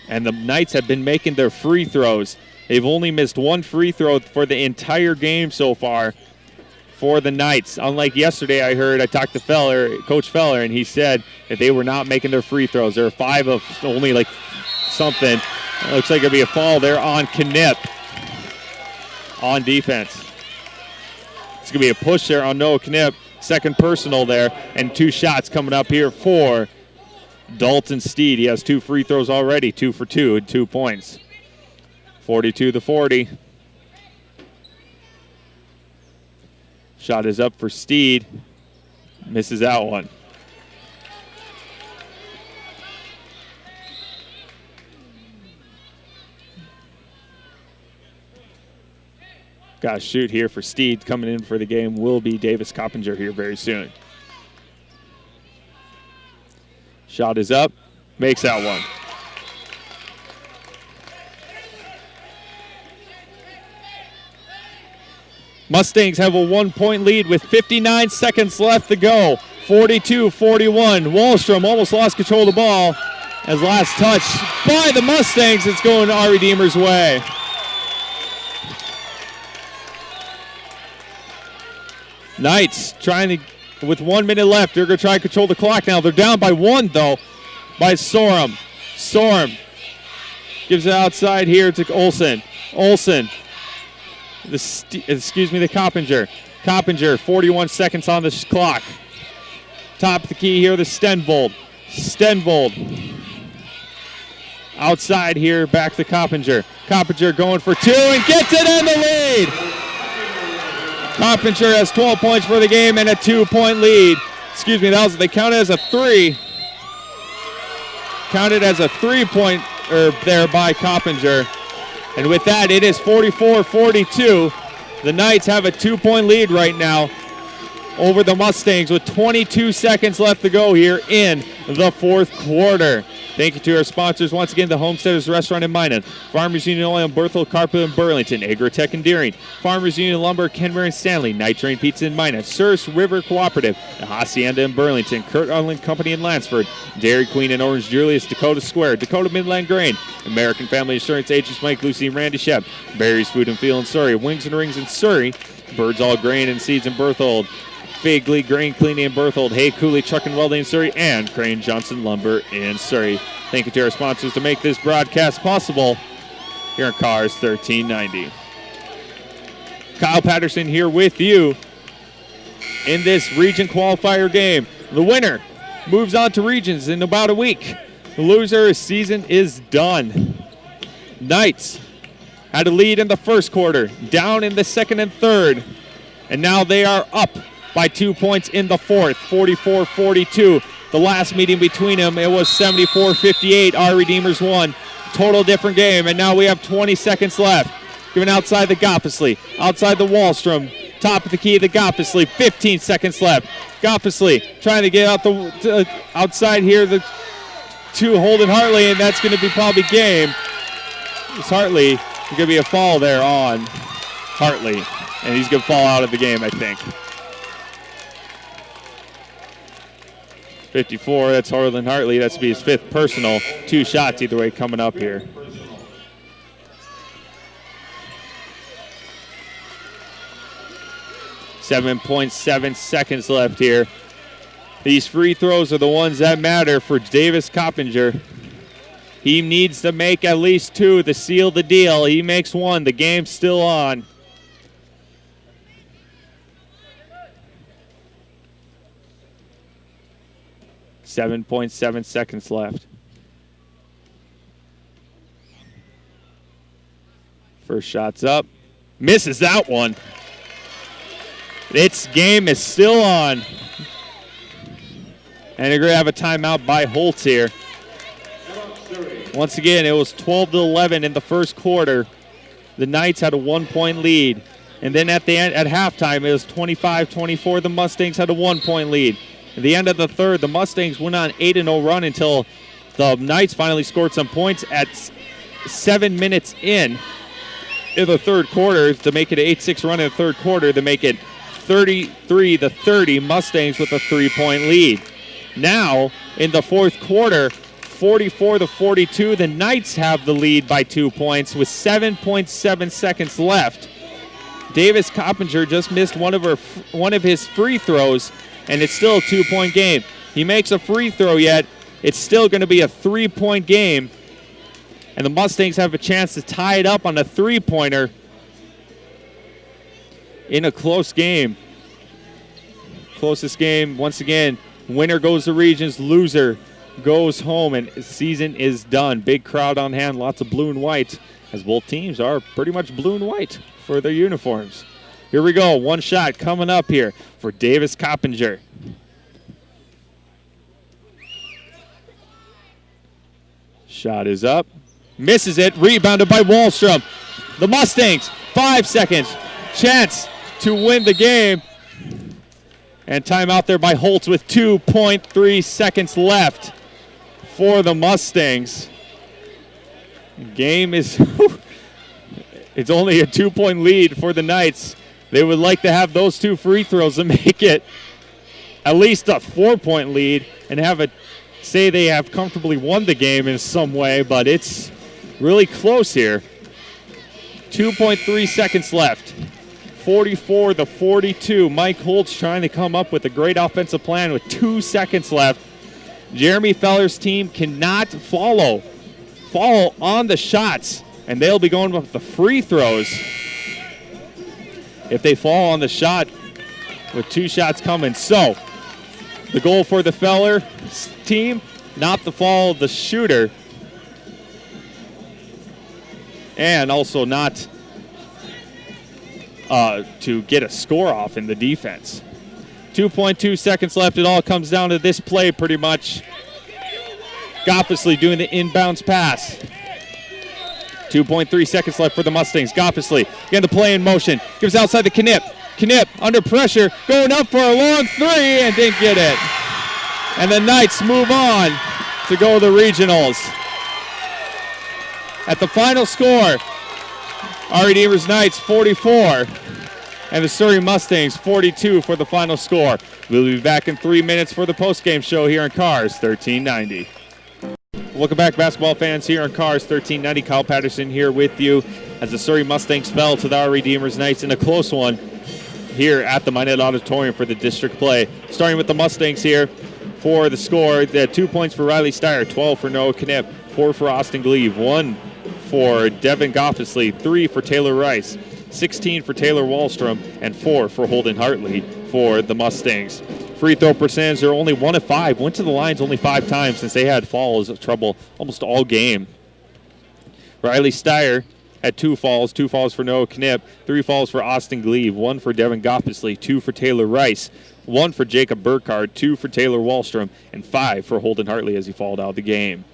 And the Knights have been making their free throws. They've only missed 1 free throw for the entire game so far for the Knights. Unlike yesterday, I talked to Coach Feller, and he said that they were not making their free throws. There are 5 of only like something. It looks like it'll be a foul there on Knipp. On defense. It's going to be a push there on Noah Knipp. Second personal there, and 2 shots coming up here for Dalton Steed. He has 2 free throws already, 2 for 2 and 2 points. 42-40. Shot is up for Steed. Misses that one. Got a shoot here for Steed. Coming in for the game will be Davis Coppinger here very soon. Shot is up. Makes that one. Mustangs have a 1-point lead with 59 seconds left to go. 42-41. Wallstrom almost lost control of the ball. As last touch by the Mustangs, it's going Ari Deemer's way. Knights trying to, with 1 minute left, they're going to try to control the clock now. They're down by 1, though, by Sorum. Sorum gives it outside here to Olson. Olson, the Coppinger. Coppinger, 41 seconds on the clock. Top of the key here, the Stenvold. Stenvold. Outside here, back to Coppinger. Coppinger going for 2 and gets it in the lead. Coppinger has 12 points for the game and a 2-point lead. Excuse me, they counted as a 3. Counted as a 3-point there by Coppinger. And with that, it is 44-42. The Knights have a 2-point lead right now over the Mustangs with 22 seconds left to go here in the fourth quarter. Thank you to our sponsors. Once again, the Homesteaders Restaurant in Minot, Farmers Union Oil in Berthold, Carpet in Burlington, Agrotech in Deering, Farmers Union Lumber, Kenmare and Stanley, Night Train Pizza in Minot, Surrey River Cooperative, the Hacienda in Burlington, Kurt Unland Company in Lansford, Dairy Queen in Orange Julius, Dakota Square, Dakota Midland Grain, American Family Insurance Agents Mike, Lucy, and Randy Shep, Barry's Food and Feel in Surrey, Wings and Rings in Surrey, Birds All Grain and Seeds in Berthold, Figley, Grain Cleaning and Berthold, Hay Cooley, Truck and Welding in Surrey, and Crane Johnson Lumber in Surrey. Thank you to our sponsors to make this broadcast possible here on Cars 1390. Kyle Patterson here with you in this region qualifier game. The winner moves on to regions in about a week. The loser season is done. Knights had a lead in the first quarter, down in the second and third, and now they are up by 2 points in the fourth, 44-42. The last meeting between them, it was 74-58. Our Redeemers won. Total different game, and now we have 20 seconds left. Given outside the Goffesley, outside the Wallstrom, top of the key of the Goffesley, 15 seconds left. Goffesley trying to get out the outside here, to Holden Hartley, and that's going to be probably game. It's Hartley. There's going to be a fall there on Hartley, and he's going to fall out of the game, I think. 54, that's Harlan Hartley. That's to be his fifth personal. 2 shots either way coming up here. .7 seconds left here. These free throws are the ones that matter for Davis Coppinger. He needs to make at least 2 to seal the deal. He makes 1. The game's still on. .7 seconds left. First shot's up. Misses that one. Its game is still on. And they're going to have a timeout by Holtz here. Once again, it was 12-11 in the first quarter. The Knights had a 1-point lead. And then at the end, at halftime, it was 25-24. The Mustangs had a 1-point lead. At the end of the third, the Mustangs went on an 8-0 run until the Knights finally scored some points at 7 minutes in the third quarter to make it an 8-6 run in the third quarter to make it 33-30. Mustangs with a 3-point lead. Now, in the fourth quarter, 44-42, the Knights have the lead by 2 points with 7.7 seconds left. Davis Coppinger just missed one of his free throws, and it's still a 2-point game. He makes a free throw yet, it's still going to be a 3-point game, and the Mustangs have a chance to tie it up on a 3-pointer in a close game. Closest game, once again, winner goes to regions, loser goes home, and season is done. Big crowd on hand, lots of blue and white, as both teams are pretty much blue and white for their uniforms. Here we go, one shot coming up here for Davis Coppinger. Shot is up, misses it, rebounded by Wallstrom. The Mustangs, 5 seconds, chance to win the game. And timeout there by Holtz with 2.3 seconds left for the Mustangs. Game is, it's only a 2-point lead for the Knights. They would like to have those 2 free throws to make it at least a 4-point lead and have it say they have comfortably won the game in some way, but it's really close here. 2.3 seconds left. 44-42. Mike Holtz trying to come up with a great offensive plan with 2 seconds left. Jeremy Feller's team cannot follow on the shots, and they'll be going with the free throws. If they fall on the shot with 2 shots coming. So the goal for the Feller team, not to follow the shooter, and also not to get a score off in the defense. 2.2 seconds left. It all comes down to this play pretty much. Goffesley doing the inbounds pass. 2.3 seconds left for the Mustangs. Goffesley getting the play in motion. Gives outside the Knipp. Knipp under pressure, going up for a long 3 and didn't get it. And the Knights move on to go to the regionals. At the final score, our Redeemers Knights 44 and the Surrey Mustangs 42 for the final score. We'll be back in 3 minutes for the postgame show here on Cars 1390. Welcome back, basketball fans, here on Cars 1390. Kyle Patterson here with you as the Surrey Mustangs fell to the Our Redeemers Knights in a close one. here at the Minot Auditorium for the district play. Starting with the Mustangs here for the score. They had 2 points for Riley Steyer, 12 for Noah Knipp, 4 for Austin Gleave, 1 for Devin Goffesley, 3 for Taylor Rice, 16 for Taylor Wallstrom, and 4 for Holden Hartley for the Mustangs. Free throw percentage, they're only 1 of 5. Went to the lines only 5 times since they had fouls of trouble almost all game. Riley Steyer had 2 fouls for Noah Knipp, 3 fouls for Austin Gleave, 1 for Devin Goffesley, 2 for Taylor Rice, 1 for Jacob Burkhardt, 2 for Taylor Wallstrom, and 5 for Holden Hartley as he fouled out of the game.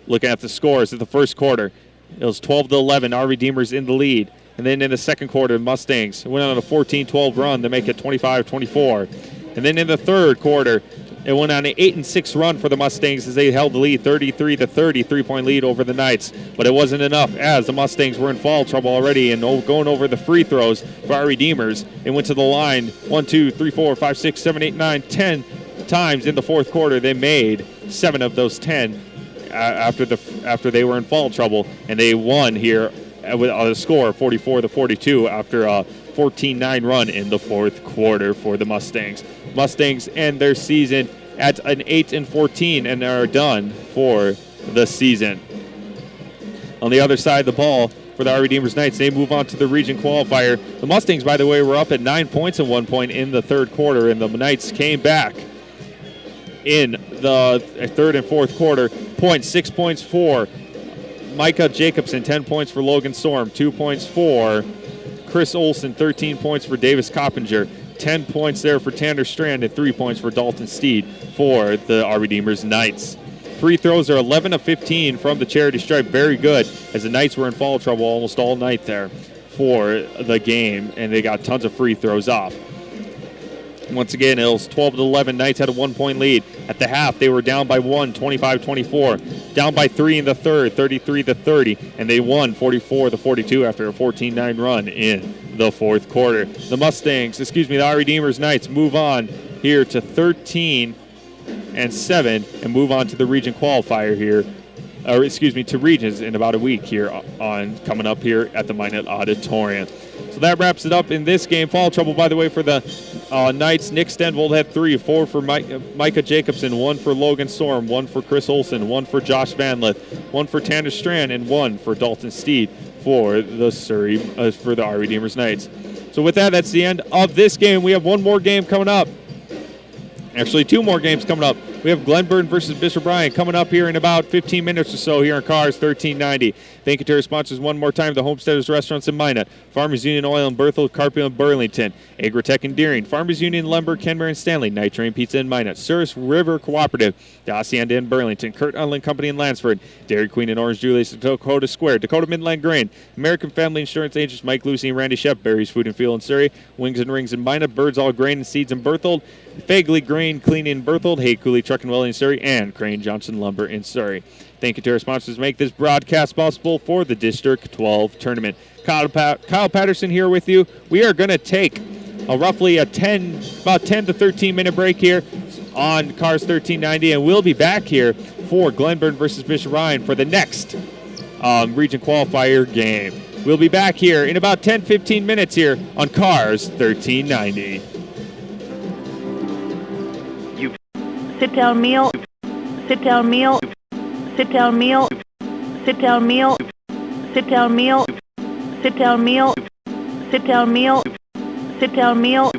Looking at the scores of the first quarter, it was 12-11, our Redeemers in the lead. And then in the second quarter, Mustangs went on a 14-12 run to make it 25-24. And then in the third quarter, it went on an 8-6 run for the Mustangs as they held the lead 33-30, 3-point lead over the Knights. But it wasn't enough as the Mustangs were in foul trouble already and going over the free throws for our Redeemers. It went to the line 1, 2, 3, 4, 5, 6, 7, 8, 9, 10 times in the fourth quarter. They made 7 of those 10 after they were in foul trouble, and they won here with a score 44-42 after a 14-9 run in the fourth quarter for the Mustangs. Mustangs end their season at an 8-14 and are done for the season. On the other side of the ball for the our Redeemers Knights, they move on to the region qualifier. The Mustangs, by the way, were up at 9 points at 1 point in the third quarter, and the Knights came back in the third and fourth quarter. 6 points for Micah Jacobson, 10 points for Logan Storm, 2 points for Chris Olson, 13 points for Davis Coppinger, 10 points there for Tanner Strand, and 3 points for Dalton Steed for the our Redeemers Knights. Free throws are 11 of 15 from the charity stripe. Very good, as the Knights were in foul trouble almost all night there for the game, and they got tons of free throws off. Once again, it was 12-11. Knights had a 1-point lead. At the half, they were down by 1, 25-24. Down by 3 in the third, 33-30. And they won 44-42 after a 14-9 run in the fourth quarter. The our Redeemers Knights move on here to 13-7 and move on to the region qualifier here. To regions in about a week here coming up here at the Minot Auditorium. So that wraps it up in this game. Foul trouble, by the way, for the Knights. Nick Stenvold had 3, 4 for Micah Jacobson, 1 for Logan Storm, 1 for Chris Olson, 1 for Josh Van Lith, 1 for Tanner Strand, and 1 for Dalton Steed for the Surrey for the our Redeemers Knights. So with that, that's the end of this game. We have one more game coming up. Actually, 2 more games coming up. We have Glenburn versus Bishop Bryan coming up here in about 15 minutes or so here on KRRZ 1390. Thank you to our sponsors one more time, the Homesteaders Restaurants in Minot, Farmers Union Oil in Berthold, Carpio in Burlington, Agritech in Deering, Farmers Union Lumber, Kenmare and Stanley, Night Train Pizza in Minot, Souris River Cooperative, the Hacienda in Burlington, Kurt Unland Company in Lansford, Dairy Queen and Orange Julius at Dakota Square, Dakota Midland Grain, American Family Insurance agents Mike Lucy and Randy Shep, Barry's Food and Fuel in Surrey, Wings and Rings in Minot, Birds All Grain and Seeds in Berthold, Fagley Grain Cleaning in Berthold, Hay Cooley Truck and Welling in Surrey, and Crane Johnson Lumber in Surrey. Thank you to our sponsors who make this broadcast possible for the District 12 tournament. Kyle Patterson here with you. We are going to take roughly about 10 to 13 minute break here on KRRZ 1390, and we'll be back here for Glenburn versus Bishop Bryan for the next region qualifier game. We'll be back here in about 10-15 minutes here on KRRZ 1390. Sit-down meal. Sit-down meal. Sit-down meal. Sit-down meal. Sit-down meal. Sit-down meal. Sit-down meal. Sit-down meal.